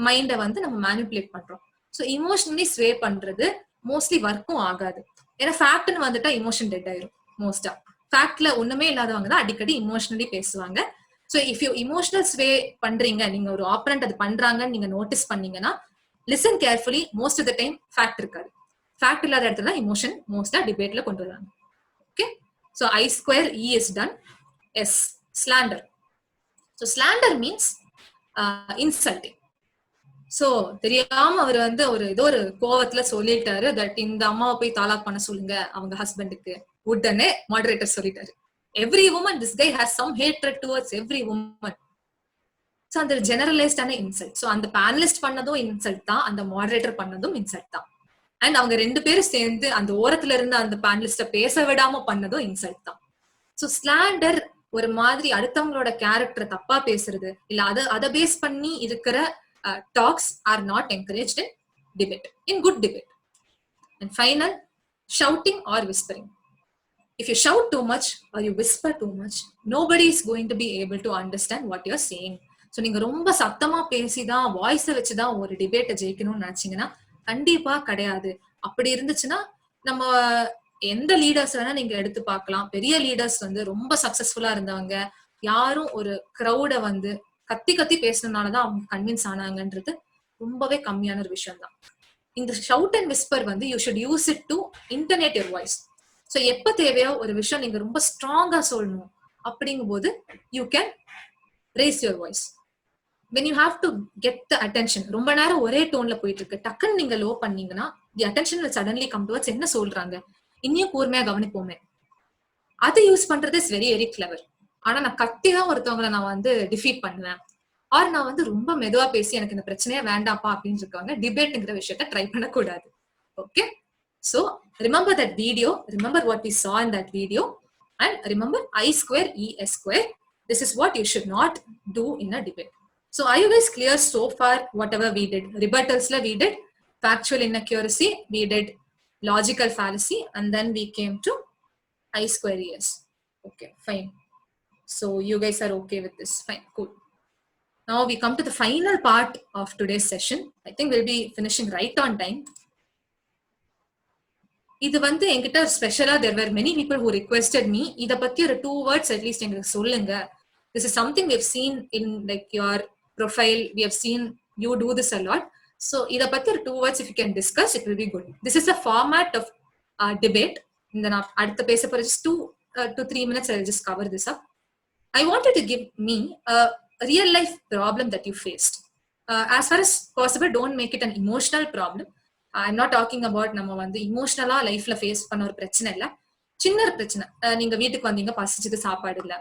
மைண்ட வந்து நம்ம மேனிபுலேட் பண்றோம். சோ இமோஷனலி ஸ்வே பண்றது மோஸ்ட்லி ஒர்க்கும் ஆகாது. ஏன்னா ஃபேக்ட்னு வந்துட்டா இமோஷன் டெட் ஆயிரும். மோஸ்டா ஃபேக்ட்ல ஒண்ணுமே இல்லாதவங்க தான் அடிக்கடி இமோஷனலி பேசுவாங்க. So if you emotional sway பண்றீங்க, நீங்க ஒரு ஆப்பரண்ட் அது பண்றாங்கன்னு நீங்க நோட்டீஸ் பண்ணீங்கன்னா listen carefully. Most of the time fact இருக்காது. ஃபேக்ட் இல்லாத இடத்துல இமோஷன் மோஸ்டா டிபேட்ல கொண்டு வராங்க. Okay, so I square E is done. S, slander. So slander means insulting. So தெரியாம அவர் வந்து ஏதோ ஒரு கோவத்துல சொல்லிட்டாரு தட் இந்த அம்மாவை போய் தாலாக் பண்ண சொல்லுங்க அவங்க ஹஸ்பண்டுக்கு. உடனே மாடரேட்டர் சொல்லிட்டாரு, every woman, this guy has some hatred towards every woman. So அந்த ஜெனரலைஸ்டான இன்சல்ட். சோ அந்த பேனலிஸ்ட் பண்ணதும் இன்சல்ட் தான், அந்த மாடரேட்டர் பண்ணதும் இன்சல்ட் தான். அண்ட் அவங்க 2 பேரும் சேர்ந்து அந்த ஓரத்துல இருந்து அந்த பேனலிஸ்ட பேச விடாம பண்ணதும் இன்சல்ட் தான். சோ ஸ்லாண்டர் ஒரு மாதிரி அடுத்தவங்களோட கேரக்டர் தப்பா பேசுறது, இல்ல அதை பேஸ் பண்ணி இருக்கிற talks are not encouraged in debate, in good debate. And final, shouting or whispering. If you shout too much or you whisper too much, nobody is going to be able to understand what you're saying. So நீங்க ரொம்ப சத்தமா பேசிதான் வாய்ஸ வச்சுதான் ஒரு டிபேட்டை ஜெயிக்கணும்னு நினைச்சீங்கன்னா கண்டிப்பா கிடையாது. அப்படி இருந்துச்சுன்னா நம்ம எந்த லீடர்ஸ் வேணா நீங்க எடுத்து பார்க்கலாம். பெரிய லீடர்ஸ் வந்து ரொம்ப சக்சஸ்ஃபுல்லா இருந்தவங்க யாரும் ஒரு கிரௌட வந்து கத்தி கத்தி பேசினதுனாலதான் அவங்க கன்வின்ஸ் ஆனாங்கன்றது ரொம்பவே கம்மியான ஒரு விஷயம் தான். இந்த ஷவுட் அண்ட் விஸ்பர் வந்து you should use it to internet your voice. So எப்ப தேவையோ ஒரு விஷயம் நீங்க ரொம்ப ஸ்ட்ராங்கா சொல்லணும் அப்படிங்கும் போது you can raise your voice. when you have to get the attention, ரொம்ப நேரம் ஒரே டோன்ல போயிட்டு இருக்கு, டக்குன்னு நீங்க லோ பண்ணீங்கன்னா the attention will suddenly come towards என்ன சொல்றாங்க, இன்னும் கூர்மையா கவனிப்போமே. அதை யூஸ் பண்றது இஸ் வெரி வெரி கிளவர். ஆனா நான் கத்திதான் ஒருத்தவங்களை நான் வந்து டிஃபீட் பண்ணுவேன், ஆர் நான் வந்து ரொம்ப மெதுவா பேசி எனக்கு இந்த பிரச்சனையே வேண்டாப்பா அப்படின்னு இருக்காங்க, டிபேட்ங்கிற விஷயத்த ட்ரை பண்ணக்கூடாது. Okay, so remember that video, remember what we saw in that video, and remember I square E S square. This is what you should not do in a debate. So are you guys clear so far? Whatever we did, rebuttals la we did factual inaccuracy, we did logical fallacy, and then we came to I square E S. Okay, fine. So you guys are okay with this? Fine, cool. Now we come to the final part of today's session. I think we'll be finishing right on time. இது வந்து என்கிட்ட ஸ்பெஷலா there were many people who requested me இத பத்தி ஒரு 2 words at least எங்களுக்கு சொல்லுங்க. This is something we have seen in like your profile. We have seen you do this a lot. So இத பத்தி ஒரு 2 words if you can discuss, it will be good. This is a format of debate. இந்த நான் அடுத்த பேச போற just 2 to 3 minutes I will just cover this up. I wanted to give me a real life problem that you faced. As far as possible, don't make it an emotional problem. I'm not talking about நம்ம வந்து இமோஷனலா லைஃப்ல face பண்ண ஒரு பிரச்சனை இல்ல, சின்ன பிரச்சனை. நீங்க வீட்டுக்கு வந்தீங்க, பசிச்சுக்கு சாப்பாடு இல்ல,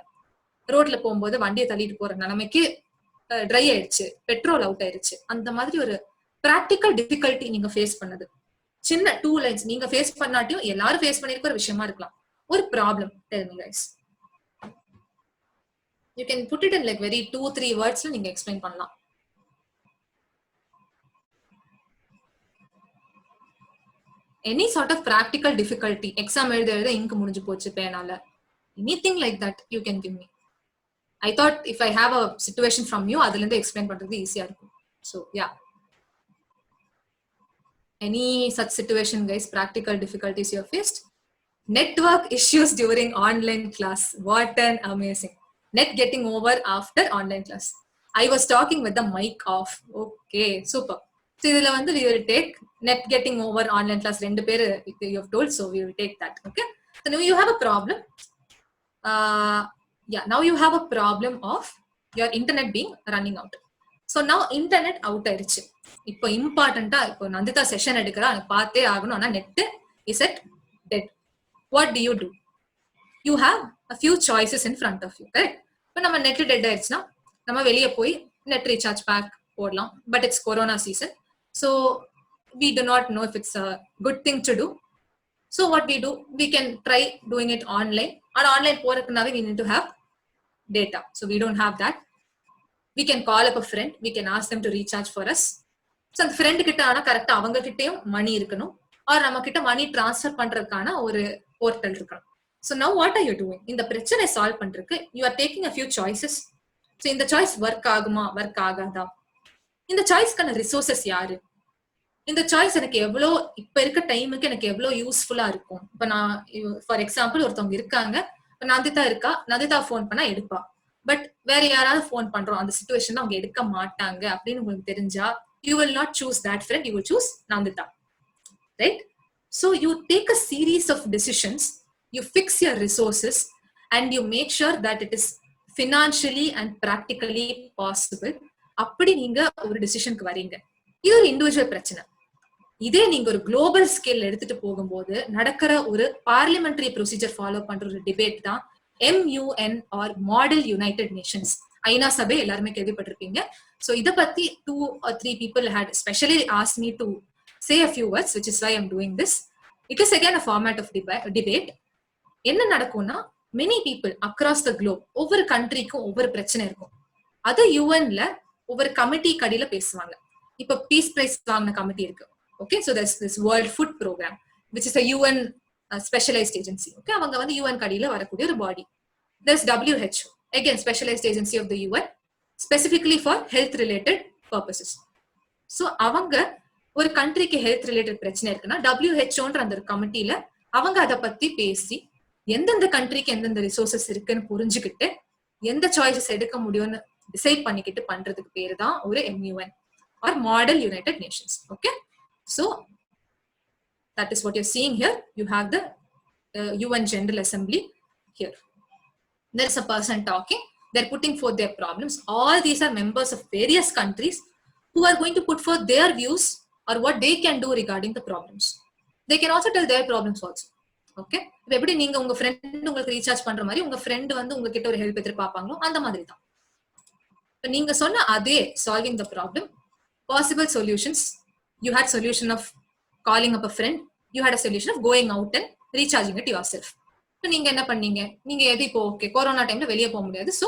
ரோட்ல போகும்போது வண்டியை தள்ளிட்டு போற நிலைமைக்கு ட்ரை ஆயிடுச்சு, பெட்ரோல் அவுட் ஆயிடுச்சு, அந்த மாதிரி ஒரு பிராக்டிக்கல் டிஃபிகல்ட்டி நீங்க ஃபேஸ் பண்ணது. சின்ன 2 lines நீங்க ஃபேஸ் பண்ணாட்டியும் எல்லாரும் ஃபேஸ் பண்ணிருக்க ஒரு விஷயமா இருக்கலாம், ஒரு problem. Tell me guys. You can put it in like very 2-3 words நீங்க எக்ஸ்பிளைன் பண்ணலாம். Any sort of practical difficulty, exam எழுத இங்கு முடிஞ்சு போச்சு பேனால, anything like that you can give me. I thought if I have a situation from you, அதுல இருந்து explain பண்றது ஈஸியா இருக்கும். So yeah, any such situation guys, practical difficulties you have faced. Network issues during online class, what an amazing. Net getting over after online class. I was talking with the mic off. Okay, super. So idhula vandu we will take net getting over online class, rendu per you have told, so we will take that. Okay, so now you have a problem. Now you have a problem of your internet being running out. So now internet out ஆயிருச்சு. இப்போ இம்பார்ட்டண்டா இப்போ Nandita session எடுக்கிறா, பார்த்தே ஆகணும், ஆனா net is at dead. What do? You have a few choices in front of you, correct? இப்போ நம்ம net dead ஆயிடுச்சுன்னா நம்ம வெளியே போய் நெட் ரீசார்ஜ் பேக் போடலாம், but it's corona season, so we do not know if it's a good thing to do. So what we do, we can try doing it online. Or online போறதுக்குனாவே we need to have data, so we don't have that. We can call up a friend, we can ask them to recharge for us. So அந்த friend கிட்ட ஆனா கரெக்டா அவங்க கிட்டயும் மணி இருக்கணும், R நம்ம கிட்ட மணி transfer பண்றதுக்கான ஒரு போர்ட்டல் இருக்கணும். So now what are you doing? இந்த பிரச்சனை சால்வ் பண்றதுக்கு you are taking a few choices. So இந்த சாய்ஸ் ஒர்க் ஆகுமா, ஒர்க் ஆகாதா, இந்த சாய்ஸ்க்கான ரிசோர்சஸ் யாரு, இந்த சாய்ஸ் எனக்கு எவ்வளோ இப்ப இருக்க டைமுக்கு எனக்கு எவ்வளவு யூஸ்ஃபுல்லா இருக்கும். இப்ப நான் ஃபார் எக்ஸாம்பிள் ஒருத்தவங்க இருக்காங்க, நந்திதா இருக்கா, நந்திதா போன் பண்ணா எடுப்பா, பட் வேற யாராவது போன் பண்றோம் அந்த சிச்சுவேஷன்ல அவங்க எடுக்க மாட்டாங்க அப்படின்னு உங்களுக்கு தெரிஞ்சா you will not choose that friend, you will choose Nandita, right? So you take a series of decisions, you fix your resources and you make sure that it is financially and practically possible. அப்படி நீங்க ஒரு டிசிஷனுக்கு வரீங்க. இது ஒரு individual பிரச்சனை. இதே நீங்க ஒரு குளோபல் ஸ்கேல் எடுத்துட்டு போகும்போது நடக்கிற ஒரு பார்லிமெண்டரி ப்ரொசீஜர் ஃபாலோ பண்ற ஒரு டிபேட் தான் MUN or model United Nations. ஐநா சபை எல்லாருமே கேள்விப்பட்டிருப்பீங்க. So இத பத்தி 2 or 3 people had especially asked me to say a few words, which is why I'm doing this. It is again a format of debate. என்ன நடக்கும்னா many people across the globe, ஒவ்வொரு கண்ட்ரிக்கும் ஒவ்வொரு பிரச்சனை இருக்கும். அது யுஎன்ல ஒவ்வொரு கமிட்டி கடியில பேசுவாங்க. இப்ப பீஸ் பிரைஸ் வாங்கின கமிட்டி இருக்கு. Okay, so there's this World Food Program, which is a UN specialized agency. Okay, அவங்க வந்து UN கடியில வரக்கூடிய ஒரு பாடி. There's WHO, again specialized agency of the UN, specifically for health related purposes. So அவங்க ஒரு கண்ட்ரிக்கு health related பிரச்சனை இருக்குன்னா WHO அந்த கமிட்டியில அவங்க அதை பத்தி பேசி எந்தெந்த கண்ட்ரிக்கு எந்தெந்த ரிசோர்சஸ் இருக்குன்னு புரிஞ்சுக்கிட்டு எந்த சாய்ஸஸ் எடுக்க முடியும்னு டிசைட் பண்ணிக்கிட்டு பண்றதுக்கு பேரு தான் ஒரு MUN or Model United Nations. Okay, so that is what you're seeing here. You have the UN General Assembly here. There is a person talking, they're putting forth their problems. All these are members of various countries who are going to put forth their views or what they can do regarding the problems. They can also tell their problems also. Okay, இப்ப எப்படி நீங்க உங்க friend உங்களுக்கு recharge பண்ற மாதிரி உங்க friend வந்து உங்ககிட்ட ஒரு ஹெல்ப் எதிர்பார்ப்பாங்களோ அந்த மாதிரி தான். இப்ப நீங்க சொன்ன அதே solving the problem, possible solutions, you had solution of calling up a friend, you had a solution of going out and recharging it yourself. So நீங்க என்ன பண்ணீங்க, நீங்க எது இப்போ ஓகே கொரோனா டைம்ல வெளியே போக முடியாது, so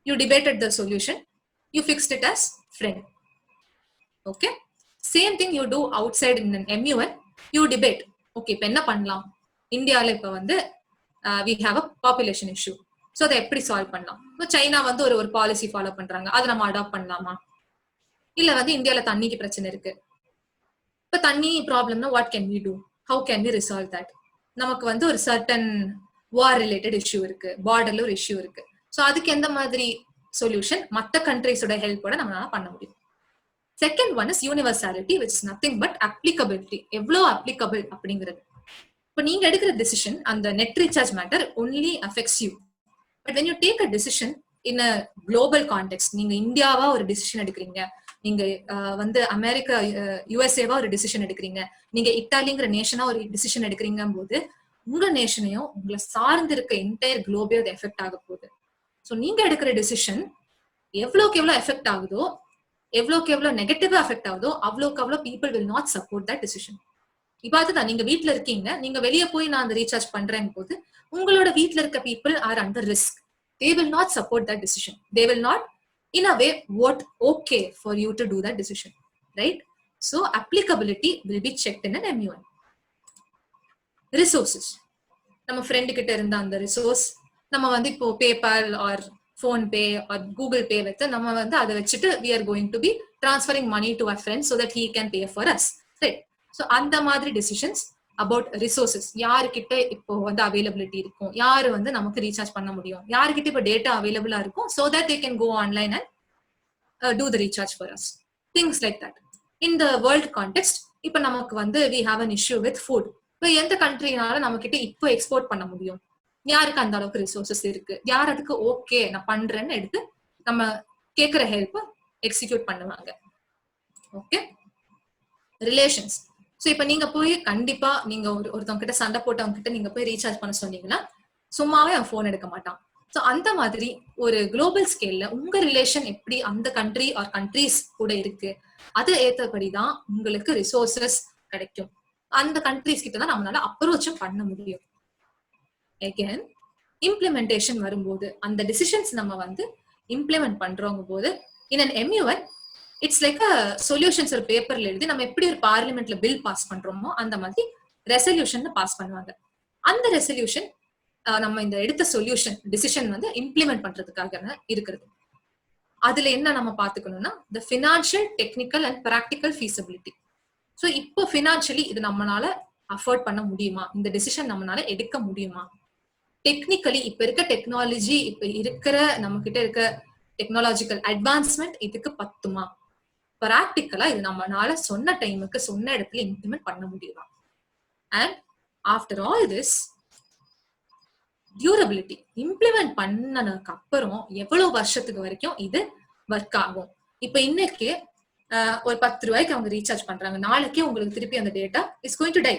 you debated the solution, you fixed it as friend. Okay, same thing you do outside in an MUN, you debate. Okay, இப்ப என்ன பண்ணலாம், இந்தியால இப்ப வந்து we have a population issue, so அதை எப்படி சால்வ் பண்ணலாம். சைனா வந்து ஒரு பாலிசி ஃபாலோ பண்றாங்க, அதை நம்ம அடாப்ட் பண்ணலாமா, இல்ல வந்து இந்தியால தண்ணிக்கு பிரச்சனை இருக்கு, இப்ப தண்ணி ப்ராப்ளம்னா what can we do, how can we resolve that. நமக்கு வந்து ஒரு சர்டன் வார் ரிலேட்டட் இஷ்யூ இருக்கு, பார்டர்ல ஒரு இஷ்யூ இருக்கு, சோ அதுக்கு எந்த மாதிரி சொல்யூஷன் மத்த கண்ட்ரிஸோட ஹெல்ப்போட நம்மளால பண்ண முடியும். Second one is universality, which is nothing but applicability, எவ்வளவு அப்ளிகபிள் அப்படிங்கிறது. இப்ப நீங்க எடுக்கிற டிசிஷன் அந்த net recharge matter only affects you, but when you take a decision in a global context, நீங்க இந்தியாவா ஒரு டிசிஷன் எடுக்கிறீங்க, நீங்க வந்து அமெரிக்கா யுஎஸ்ஏவா ஒரு டிசிஷன் எடுக்கிறீங்க, நீங்க இட்டாலிங்கிற நேஷனா ஒரு டிசிஷன் எடுக்கிறீங்க போது உங்க நேஷனையும் உங்களை சார்ந்து இருக்க என்டையர் குளோபையும் அது எஃபெக்ட் ஆக போகுது. ஸோ நீங்க எடுக்கிற டிசிஷன் எவ்வளோக்கு எவ்வளோ எஃபெக்ட் ஆகுதோ, எவ்வளோக்கு எவ்வளோ நெகட்டிவா எஃபெக்ட் ஆகுதோ அவ்வளோக்கு அவ்வளோ people will not support that decision. இப்ப அதுதான் நீங்க வீட்டுல இருக்கீங்க, நீங்க வெளியே போய் நான் அந்த ரீசார்ஜ் பண்றேன் போது உங்களோட வீட்டுல இருக்க people are under risk. They will not support that decision. They will not, in a way, vote okay for you to do that decision, right? So applicability will be checked in an MUN. Resources. நம்ம friend கிட்ட இருந்த அந்த resource நம்ம வந்து இப்போ PayPal R PhonePe R Google Pay வைத்து நம்ம வந்து அதை வச்சுட்டு we are going to be transferring money to our friend so that he can pay for us, right? So அந்த மாதிரி decisions about resources, யாருக்கிட்ட இப்போ வந்து அவைலபிலிட்டி இருக்கும், யாரு வந்து நமக்கு ரீசார்ஜ் பண்ண முடியும், யாருக்கிட்ட இப்போ டேட்டா அவைலபிளா இருக்கும், so that they can go online and do the recharge for us, things like that. In the world context, இப்போ நமக்கு வந்து we have an issue with food. இப்போ எந்த கண்ட்ரினால நம்ம கிட்ட இப்போ எக்ஸ்போர்ட் பண்ண முடியும், யாருக்கு அந்த அளவுக்கு ரிசோர்சஸ் இருக்கு, யார் அதுக்கு ஓகே நான் பண்றேன்னு எடுத்து நம்ம கேட்கிற ஹெல்ப் எக்ஸிக்யூட் பண்ணுவாங்க. Okay, relations. சோ இப்ப நீங்க போய் கண்டிப்பா நீங்க ஒருத்தவங்க கிட்ட சண்டை போட்டவங்க கிட்ட நீங்க போய் ரீசார்ஜ் பண்ண சொன்னீங்கன்னா சும்மாவே அவன் போன் எடுக்க மாட்டான். சோ அந்த மாதிரி ஒரு குளோபல் ஸ்கேல்ல உங்க ரிலேஷன் எப்படி அந்த கண்ட்ரி ஆர் கண்ட்ரீஸ் கூட இருக்கு, அது ஏத்தபடிதான் உங்களுக்கு ரிசோர்சஸ் கிடைக்கும். அந்த கண்ட்ரீஸ் கிட்ட தான் நம்மளால அப்ரோச்சும் பண்ண முடியும். அகைன் இம்ப்ளிமெண்டேஷன் வரும்போது அந்த டிசிஷன்ஸ் நம்ம வந்து இம்ப்ளிமெண்ட் பண்றவங்க போது இன் an MUN it's like a solutions ஒரு பேப்பர்ல எழுதி நம்ம எப்படி ஒரு பார்லிமெண்ட்ல பில் பாஸ் பண்றோமோ அந்த மாதிரி ரெசல்யூஷன் பாஸ் பண்ணுவாங்க. அந்த ரெசல்யூஷன் நம்ம இந்த எடுத்த சொல்யூஷன் டிசிஷன் வந்து இம்ப்ளிமெண்ட் பண்றதுக்காக இருக்கிறது. அதுல என்ன நம்ம பாத்துக்கணும்னா the financial, technical and practical feasibility. So இப்போ ஃபினான்ஷியலி இது நம்மளால அஃபோர்ட் பண்ண முடியுமா, இந்த டிசிஷன் நம்மளால எடுக்க முடியுமா, டெக்னிக்கலி இப்ப இருக்க டெக்னாலஜி, இப்ப இருக்கிற நம்ம கிட்ட இருக்க டெக்னாலஜிக்கல் அட்வான்ஸ்மெண்ட் இதுக்கு பத்துமா, பிராக்டிக்கலா இது நம்மளால சொன்ன டைமுக்கு சொன்ன இடத்துல இம்ப்ளிமெண்ட் பண்ண முடியுமா. And after all this durability, implement பண்ணனதுக்கு அப்புறம் எவ்வளவு வருஷத்துக்கு வரைக்கும் இது ஒர்க் ஆகும். இப்ப இன்னைக்கு ஒரு 10 ரூபாய்க்கு அவங்க ரீசார்ஜ் பண்றாங்க, நாளைக்கே உங்களுக்கு திருப்பி அந்த data is going to tie.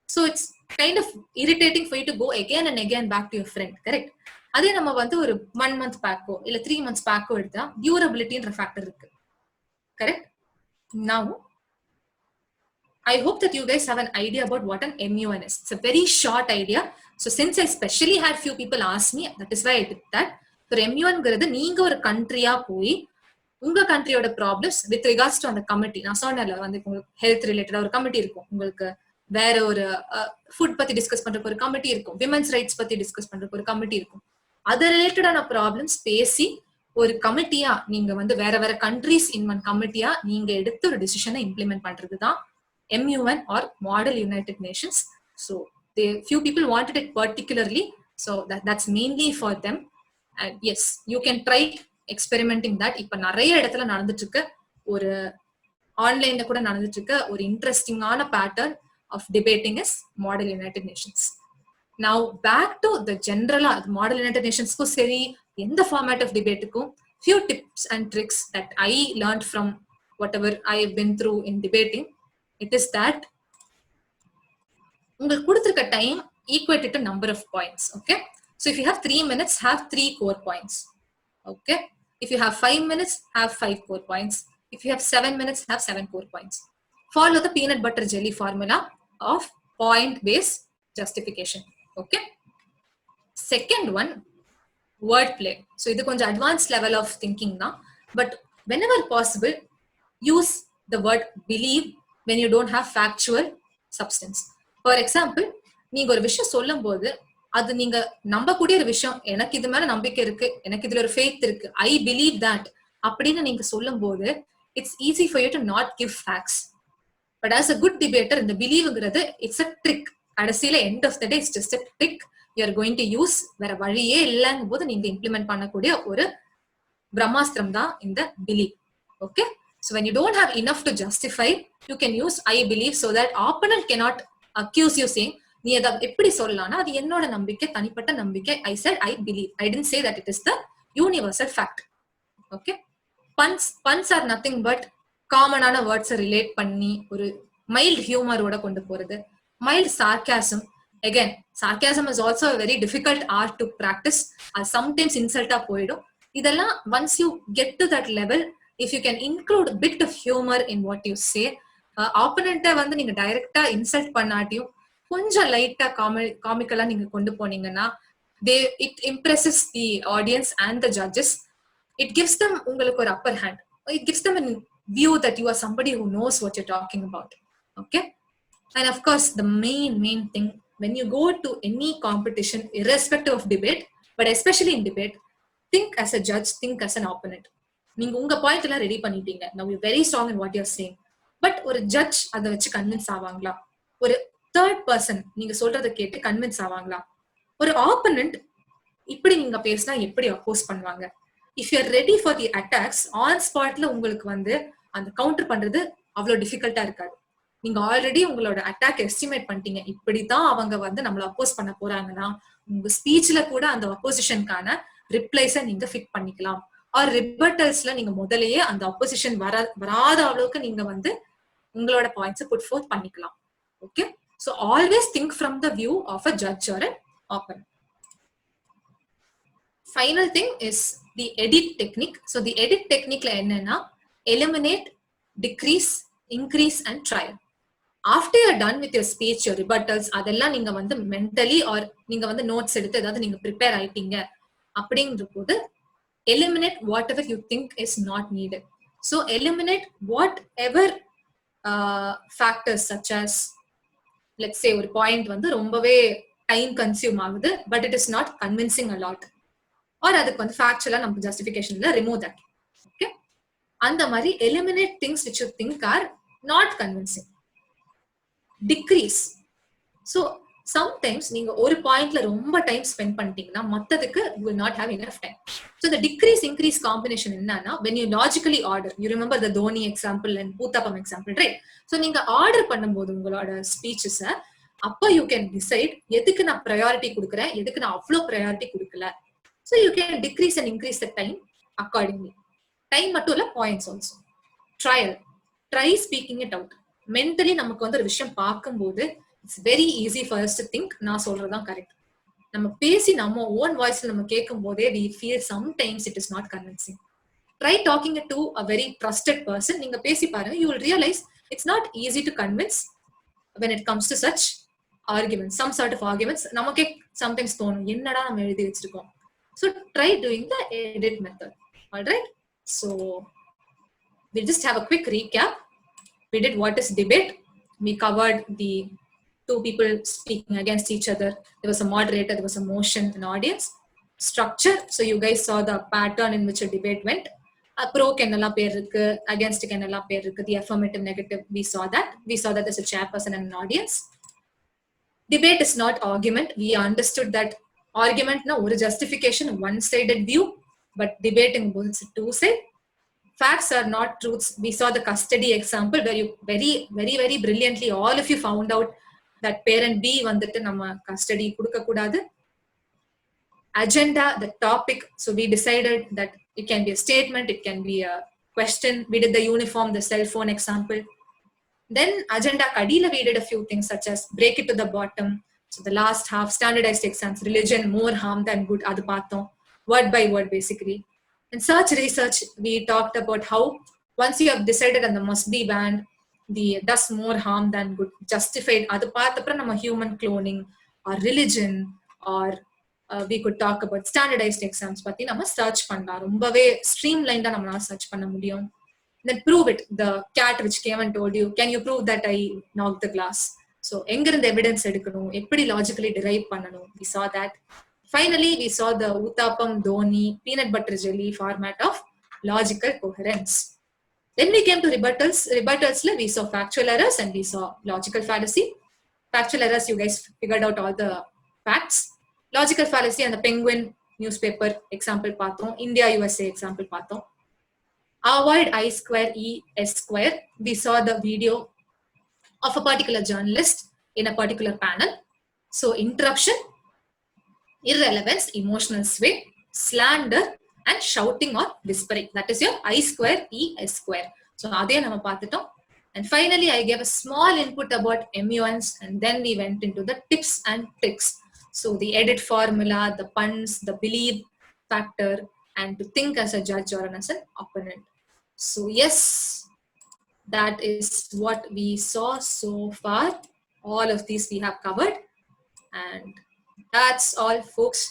So it's kind of irritating for you to go again and again back to your friend, correct? அதே நம்ம வந்து ஒரு 1 month பேக்கோ இல்ல 3 months பேக்கோ எடுத்தா டியூரபிலிட்டின்ற ஃபேக்டர் இருக்கு, correct? Now I hope that you guys have an idea about what an MUN is. It's a very short idea. So since I specially had few people ask me, that is why I did that. So MUN ங்கிறது நீங்க ஒரு கண்ட்ரியா போய் உங்க கண்ட்ரியோட problems with regards to அந்த committee, நான் சொன்னேன்ல வந்து உங்களுக்கு ஹெல்த் ரிலேட்டடா ஒரு கமிட்டி இருக்கும், உங்களுக்கு வேற ஒரு ஃபுட் பத்தி டிஸ்கஸ் பண்றதுக்கு ஒரு கமிட்டி இருக்கும், விமென்ஸ் ரைட்ஸ் பத்தி டிஸ்கஸ் பண்றதுக்கு ஒரு கமிட்டி இருக்கும். அது ரிலேட்டடான ப்ராப்ளம்ஸ் பேசி ஒரு கமிட்டியா நீங்க வந்து வேற வேற கண்ட்ரீஸ் இன் ஒன் கமிட்டியா நீங்க எடுத்து ஒரு டிசிஷனை இம்ப்ளிமெண்ட் பண்றது தான் MUN or Model United Nations. So few people wanted it particularly, so that's mainly for them. And yes, you can try experimenting that. இப்ப நிறைய இடத்துல நடந்துட்டு இருக்க ஒரு ஆன்லைன்ல கூட நடந்துட்டு இருக்க ஒரு இன்ட்ரெஸ்டிங்கான pattern of debating is Model United Nations. Now back to the general Model United Nations ku seri endha format of debate ku few tips and tricks that I learned from whatever I have been through in debating. It is that உங்களுக்கு கொடுத்திருக்க time equated to number of points. Okay, so if you have 3 minutes, have 3 core points. Okay, if you have 5 minutes, have 5 core points. If you have 7 minutes, have 7 core points. Follow the peanut butter jelly formula of point based justification. Okay, second one, word play. So idu konja advanced level of thinking na, but whenever possible use the word believe when you don't have factual substance. For example, நீங்க ஒரு விஷயம் சொல்லும் போது அது நீங்க நம்பக்கூடிய ஒரு விஷயம், எனக்கு இது மேல நம்பிக்கை இருக்கு, எனக்கு இதுல ஒரு ஃபெய்த் இருக்கு, I believe that அப்படின்னு நீங்க சொல்லும் போது it's easy for you to not give facts. But as a good debater, இந்த பிலீவ்ங்கிறது இட்ஸ் a trick. கடைசியில end of the day it's just a trick you are going to use. வேற வழியே இல்லைங்கும் போது நீங்க இம்ப்ளிமெண்ட் பண்ணக்கூடிய ஒரு பிரம்மாஸ்திரம் தான் இந்த believe. Okay, so when you don't have enough to justify, you can use I believe so that opponent cannot accuse you saying நீ அதை எப்படி சொல்லலாம்னா அது என்னோட நம்பிக்கை, தனிப்பட்ட நம்பிக்கை. I said I believe. I didn't say that it is the universal fact. Okay, puns are nothing but காமனான வேர்ட்ஸை ரிலேட் பண்ணி ஒரு மைல்ட் ஹியூமரோட கொண்டு போறது. Mild sarcasm, again sarcasm is also a very difficult art to practice. அது sometimes இன்சல்ட்டா போயிடும். இதெல்லாம் once you get to that level, if you can include a bit of humor in what you say, ஆப்போனண்ட்டை வந்து நீங்க டைரக்டா insult பண்ணாட்டியும் கொஞ்சம் லைட்டா காமிக்கலா நீங்க கொண்டு போனீங்கன்னா it impresses the audience and the judges. It gives them உங்களுக்கு ஒரு upper hand. It gives them a view that you are somebody who knows what you're talking about. Okay, and of course the main thing when you go to any competition, irrespective of debate, but especially in debate, think as a judge, think as an opponent. நீங்க உங்க point எல்லாம் ready பண்ணிட்டீங்க, now you're very strong in what you're saying, but ஒரு judge அதை வச்சு convince ஆவாங்களா? ஒரு third person நீங்க சொல்றதை கேட்டு கன்வின்ஸ் ஆவாங்களா? ஒரு ஆப்போனண்ட் இப்படி நீங்க பேசினா எப்படி அப்போஸ் பண்ணுவாங்க? If you are ready for the attacks, on ஸ்பாட்ல உங்களுக்கு வந்து அந்த கவுண்டர் பண்றது அவ்வளவு டிஃபிகல்ட்டா இருக்காது. நீங்க ஆல்ரெடி உங்களோட அட்டாக் எஸ்டிமேட் பண்ணிட்டீங்க, இப்படிதான் அவங்க வந்து நம்மள அப்போஸ் பண்ண போறாங்கன்னா உங்க ஸ்பீச்ல கூட அந்த அப்போசிஷனுக்கான ரிப்ளைஸை நீங்க ஃபிட் பண்ணிக்கலாம். ஆர் ரிபட்டல்ஸ்ல நீங்க முதலையே அந்த அப்போசிஷன் வராத அளவுக்கு நீங்க வந்து உங்களோட பாயிண்ட்ஸ் புட் ஃபோர்த் பண்ணிக்கலாம். Okay, so always think from the view of a judge or an opponent. Final thing is the edit technique. So the edit technique la enna, eliminate, decrease, increase and try. After you are done with your speech, your rebuttals, adella neenga vandu mentally or neenga vandu notes eduthu edavadhu neenga prepare aitinga அப்படிங்கிறபோது eliminate whatever you think is not needed. So eliminate whatever factors such as, let's say ஒரு point வந்து ரொம்பவே time consume ஆகுது, but it is not convincing a lot. Or அதுக்கு வந்து ஃபேக்சுவலா நமக்கு justification இல்ல, remove that. Okay, அந்த மாதிரி eliminate things which you think are not convincing. Decrease. So sometimes நீங்க ஒரு பாயிண்ட்ல ரொம்ப டைம் ஸ்பெண்ட் பண்ணிட்டீங்கன்னா மத்ததுக்கு you will not have enough time. So the decrease increase combination என்னன்னா, when you logically order, you remember the Dhoni example and Uthapam example, right? So நீங்க order பண்ணும்போது உங்களோட ஸ்பீச்சஸ அப்ப you can decide எதுக்கு நான் priority கொடுக்கறேன், எதுக்கு நான் அவ்வளோ priority கொடுக்கல. So you can decrease and increase the time accordingly. Time மட்டும் இல்ல, points also. Trial. Try speaking it out. Mentally நமக்கு வந்து ஒரு விஷயம் பார்க்கும்போது it's very easy for us to think நான் சொல்றதுதான் கரெக்ட். நம்ம பேசி நம்ம ஓன் வாய்ஸ்ல நம்ம கேட்கும் போதே we feel sometimes it is not convincing. Try talking it to a very trusted person. நீங்க பேசி பாருங்க, you will realize it's not easy to convince when it comes to such arguments, some sort of arguments. நமக்கே sometimes தோணும் என்னடா நம்ம எழுதி வச்சிருக்கோம். So try doing the edit method. All right, so we'll just have a quick recap. We did what is debate. We covered the two people speaking against each other. There was a moderator, there was a motion, an audience. Structure. So you guys saw the pattern in which a debate went. Pro kennala pair irukku, against kennala pair irukku, the affirmative, negative. We saw that there's a chairperson and an audience. Debate is not argument. We understood that argument na or justification, one sided view, but debating both two side. Facts are not truths. We saw the custody example where you very brilliantly all of you found out that parent B வந்துட்டு நம்ம custody கொடுக்க கூடாது. Agenda, the topic. So we decided that it can be a statement, it can be a question. We did the uniform, the cell phone example. Then agenda kadila we did a few things such as break it to the bottom. So the last half, standardized exams, religion, more harm than good, adu paathom, word by word basically. In search research, we talked about how once you have decided on the must be banned, the does more harm than good, justified, adu paathapra nama human cloning or religion, or we could talk about standardized exams பத்தி நம்ம search பண்ணலாம். ரொம்பவே streamlined நம்ம search பண்ண முடியும். Then prove it, the cat which came and told you, can you prove that I knocked the glass? So எங்க இருந்து evidence எடுக்கணும், எப்படி logically derive பண்ணணும், we saw that. Finally, we saw the Uthapam, Dhoni, peanut butter jelly format of logical coherence. Then we came to rebuttals. Rebuttals, we saw factual errors and we saw logical fallacy. Factual errors, you guys figured out all the facts. Logical fallacy and the Penguin newspaper example paathom, India USA example paathom. Avoid I square E S square. We saw the video of a particular journalist in a particular panel. So interruption, irrelevance, emotional sway, slander, and shouting or whispering. That is your I square E S square. So adhe nama paathitom. And finally, I gave a small input about MUNs, and then we went into the tips and tricks. So the edit formula, the puns, the believe factor, and to think as a judge or as an opponent. So yes, that is what we saw so far. All of these we have covered, and that's all, folks.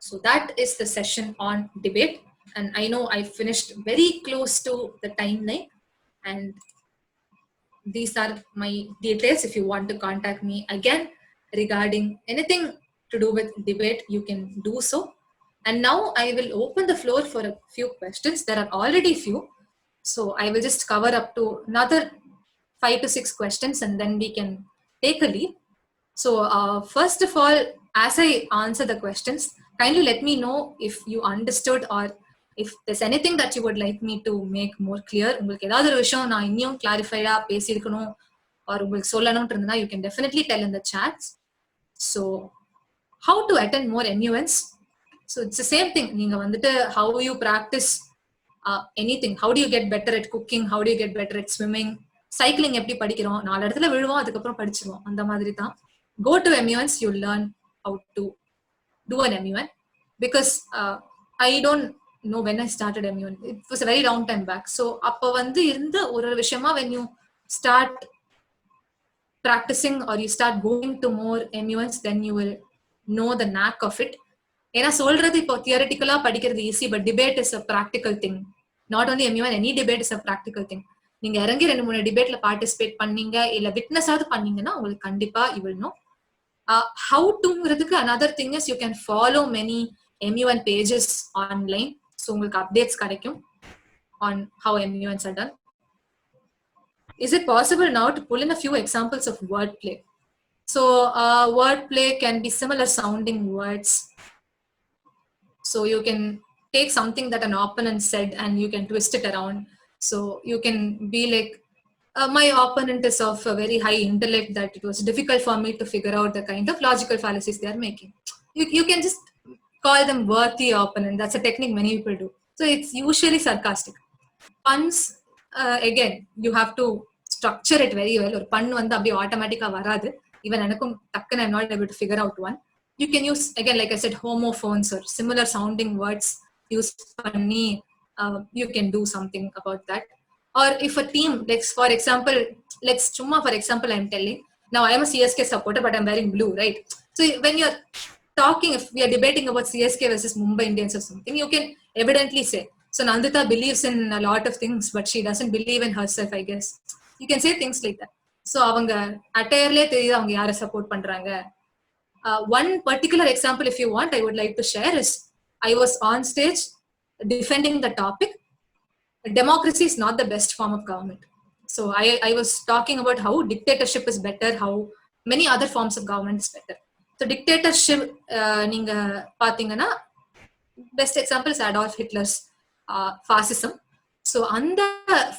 So that is the session on debate, and I know I finished very close to the timeline, and these are my details. If you want to contact me again regarding anything to do with debate, you can do so. And now I will open the floor for a few questions. There are already few, so I will just cover up to another 5 to 6 questions, and then we can take a lead. So first of all, as I answer the questions, kindly let me know if you understood or if there's anything that you would like me to make more clear. உங்களுக்கு ஏதாவது ஒரு விஷயம் நான் இன்னும் கிளாரிஃபைடா பேசியிருக்கணும் or உங்களுக்கு சொல்லணும்னு இருந்தனா, you can definitely tell in the chats. So how to attend more MUNs? So it's the same thing. நீங்க வந்துட்டு how you practice anything. How do you get better at cooking? How do you get better at swimming? Cycling எப்படி படிக்கிறோம், 4 இடத்துல விழுவோம், அதுக்கப்புறம் படிச்சிருவோம், அந்த மாதிரி தான். Go to MUNs, you learn how to do an MUN. Because I don't know when I started MUN. It was a very long time back. So அப்ப வந்து இருந்த ஒரு விஷயமா when you start practicing or you start going to more MUNs, then you will know the knack of it. ஏன்னா சொல்றது இப்போ தியரிட்டிக்கலா படிக்கிறது easy, but debate is a practical thing. Not only MUN, any debate is a practical thing. நீங்க இறங்கி 2-3 டிபேட்ல participate பண்ணீங்க, இல்ல விட்னஸாவது பண்ணீங்கன்னா உங்களுக்கு கண்டிப்பா you will know. How to another thing is you can follow many MUN pages online, so உங்களுக்கு updates கிடைக்கும் on how MUNs are done. Is it possible now to pull in a few examples of wordplay? So wordplay can be similar sounding words. So you can take something that an opponent said and you can twist it around. So you can be like, my opponent is of a very high intellect that it was difficult for me to figure out the kind of logical fallacies they are making. You can just call them worthy opponent. That's a technique many people do. So it's usually sarcastic. Puns, again, you have to structure it very well. Or pun வந்து அப்படியே ஆட்டோமேட்டிக்கா வராது. Even எனக்கும் டக்குன்னு I'm not able to figure out one. You can use, again, like I said, homophones or similar sounding words use panni. You can do something about that. Or if a team, like for example, I'm telling, now I am a CSK supporter, but I'm wearing blue, right? So when you're talking, if we are debating about CSK versus Mumbai Indians or something, you can evidently say, so Nandita believes in a lot of things, but she doesn't believe in herself, I guess. You can say things like that. So அவங்க அட்டையர்லயே தெரியுது அவங்க யாரை support பண்றாங்க. One particular example, if you want, I would like to share is, I was on stage defending the topic, democracy is not the best form of government. So I was talking about how dictatorship is better, how many other forms of government is better. So dictatorship, நீங்க பாத்தீங்கன்னா, best example is Adolf Hitler's fascism. So அந்த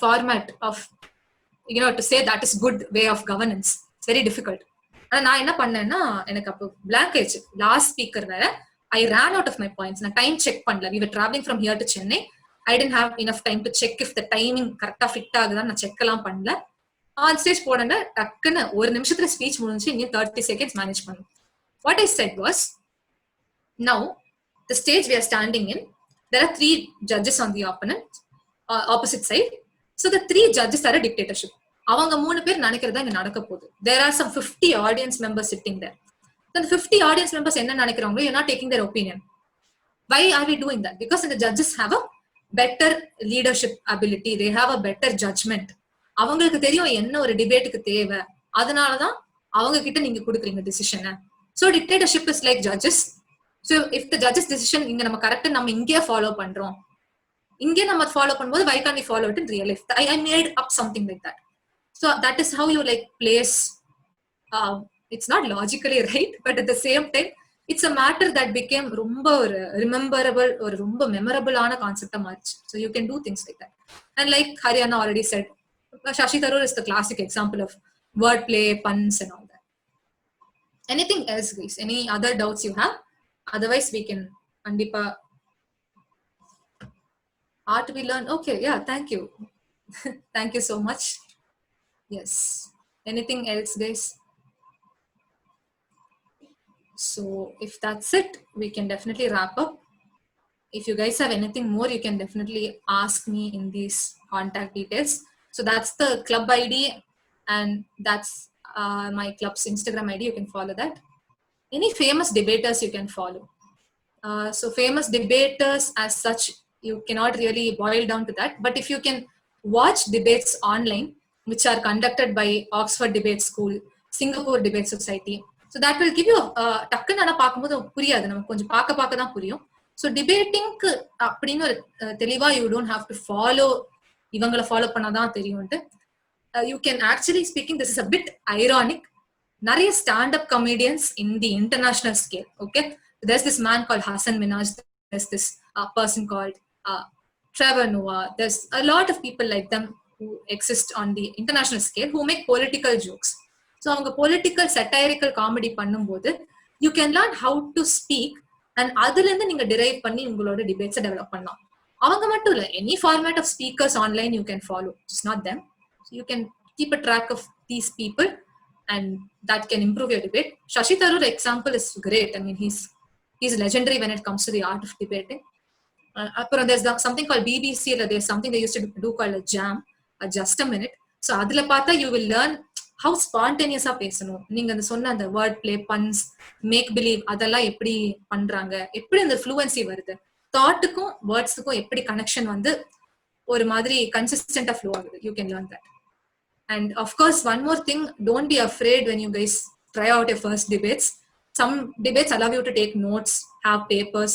format of, to say that is good way of governance, it's very difficult. ஆனா நான் என்ன பண்ணேன்னா, எனக்கு அப்போ blank ஆயிடுச்சு. லாஸ்ட் ஸ்பீக்கர் வேற. I ran out of my points. நான் டைம் செக் பண்ணல. We were traveling from here to Chennai. I didn't have enough time to check if the timing கரெக்டா ஃபிட் ஆகுதான்னு நான் செக் எல்லாம் பண்ணல. ஆன் ஸ்டேஜ் போனேன்னா டக்குன்னு ஒரு நிமிஷத்துல ஸ்பீச் முடிஞ்சு, இன்னும் 30 seconds மேனேஜ் பண்ணேன். What I said was, now the stage we are standing in, there are 3 judges on the opposite side. So the 3 judges are a dictatorship. அவங்க 3 பேர் நினைக்கிறதா இங்க நடக்க போகுது. There are some 50 audience members sitting there. The 50 audience members என்ன நினைக்கிறாங்களோ, you're not taking their opinion. Why are we doing that? Because the judges have a better leadership ability. They have a better judgment. அவங்களுக்கு தெரியும் என்ன ஒரு டிபேட்டுக்கு தேவை. அதனாலதான் அவங்க கிட்ட நீங்க கொடுக்குறீங்க டிசிஷனை. So dictatorship is like judges. So if the judges decision இங்க நம்ம கரெக்டா நம்ம இங்கே ஃபாலோ பண்றோம், இங்கே நம்ம ஃபாலோ பண்ணும்போது why can't we follow it in real life? I made up something like that. So that is how you like place. It's not logically right, but at the same time, it's a matter that became ரொம்ப rememberable or ரொம்ப memorable ஆன concept மாறிச்சு. So you can do things like that. And like Haryana already said, Shashi Tharoor is the classic example of wordplay, puns and all that. Anything else, guys? Any other doubts you have? Otherwise, we can Andipa. Art we learn. Okay, yeah, thank you. Thank you so much. Yes. Anything else, guys? So if that's it, we can definitely wrap up. If you guys have anything more, you can definitely ask me in these contact details. So that's the club ID and that's my club's Instagram ID. You can follow that. Any famous debaters you can follow. So famous debaters as such, you cannot really boil down to that. But if you can watch debates online, which are conducted by Oxford Debate School, Singapore Debate Society, so that will give you டக்குன்னு ஆனா பார்க்கும்போது புரியாது, நமக்கு கொஞ்சம் பார்க்க தான் புரியும். So டிபேட்டிங்க்கு அப்படின்னு ஒரு தெளிவா you don't have to follow, இவங்களை ஃபாலோ பண்ணாதான் தெரியும்ட்டு. You can actually speaking, this is a bit ironic, நிறைய standup comedians in the international scale. Okay, there's this man called Hasan Minhaj, there's this person called Trevor Noah, there's a lot of people like them who exist on the international scale who make political jokes. So அவங்க political satirical comedy பண்ணும்போது you can learn how to speak and அதுல இருந்து நீங்க derive பண்ணி உங்களோட debates develop பண்ணலாம். அவங்க மட்டும் இல்ல, any format of speakers online you can follow, it's not them. So you can keep a track of these people and that can improve your debate. Shashi Tharoor example is great. I mean, he's legendary when it comes to the art of debating. There's something called BBC, there's something they used to do called a jam, just a minute. So அதுல பார்த்தா you will learn how spontaneous பேசணும். நீங்க அந்த சொன்ன அந்த word play, puns, make believe, அதெல்லாம் எப்படி பண்றாங்க, எப்படி அந்த ஃப்ளூவன்சி வருது, தாட்டுக்கும் வேர்ட்ஸுக்கும் எப்படி கனெக்ஷன் வந்து ஒரு மாதிரி கன்சிஸ்டன்டா ஃப்ளோ ஆகுது. You can learn that. And half course one more thing, don't be afraid when you guys try out your first debates. some debates allow you to take notes, have papers,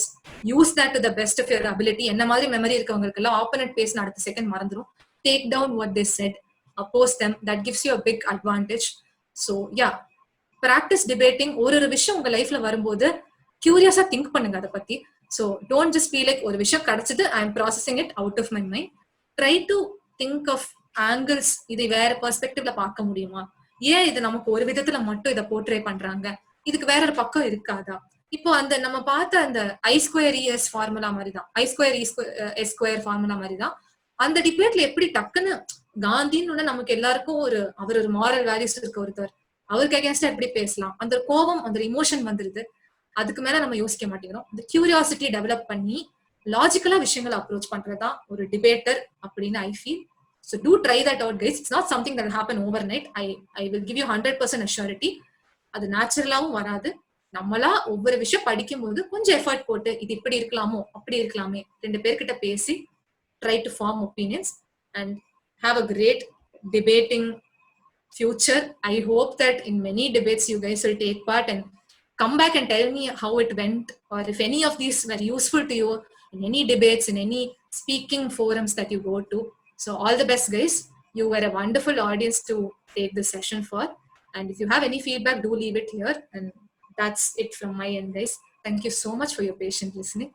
use that to the best of your ability. என்ன மாதிரி memory இருக்கவங்களுக்கு எல்லாம் opponent பேசின அடுத்த second மறந்துடும். Take down what they said, oppose them. That gives you a big advantage. So yeah, practice debating. ஒரு விஷயம் உங்க லைஃப்ல வரும்போது கியூரியஸா திங்க் பண்ணுங்க அதை பத்தி. So don't just feel like ஒரு விஷயம் கிடைச்சது, I am processing it out of my mind. Try to think of angles. இதை வேற பெர்ஸ்பெக்டிவ்ல பார்க்க முடியுமா? ஏன் இது நமக்கு ஒரு விதத்துல மட்டும் இதை போர்ட்ரே பண்றாங்க, இதுக்கு வேற ஒரு பக்கம் இருக்காதா? இப்போ அந்த நம்ம பார்த்த அந்த I²ES ஃபார்முலா மாதிரி தான், I²E²S² ஃபார்முலா மாதிரி தான் அந்த டிபேட்ல எப்படி டக்குன்னு காந்தின்னு நமக்கு எல்லாருக்கும் அவர் ஒரு மாரல் வேல்யூஸ் இருக்க ஒருத்தர், அவருக்கு அகேன்ஸ்டா எப்படி பேசலாம், அந்த கோபம் அந்த இமோஷன் வந்துருது. அதுக்கு மேல நம்ம யோசிக்க மாட்டேங்கிறோம். இந்த கியூரியாசிட்டி டெவலப் பண்ணி லாஜிக்கலா விஷயங்களை அப்ரோச் பண்றதுதான் ஒரு டிபேட்டர் அப்படின்னு I feel. So do try that out, guys. It's not something that will happen overnight. I will give you 100% assurity. அது நேச்சுரலாவும் வராது. நம்மளா ஒவ்வொரு விஷயம் படிக்கும் போது கொஞ்சம் எஃபர்ட் போட்டு இது இப்படி இருக்கலாமோ அப்படி இருக்கலாமே ரெண்டு பேர்கிட்ட பேசி try to form opinions and have a great debating future. I hope that in many debates you guys will take part and come back and tell me how it went, or if any of these were useful to you in any debates, in any speaking forums that you go to. So all the best, guys. You were a wonderful audience to take this session for. And if you have any feedback, do leave it here. And that's it from my end, guys. Thank you so much for your patient listening.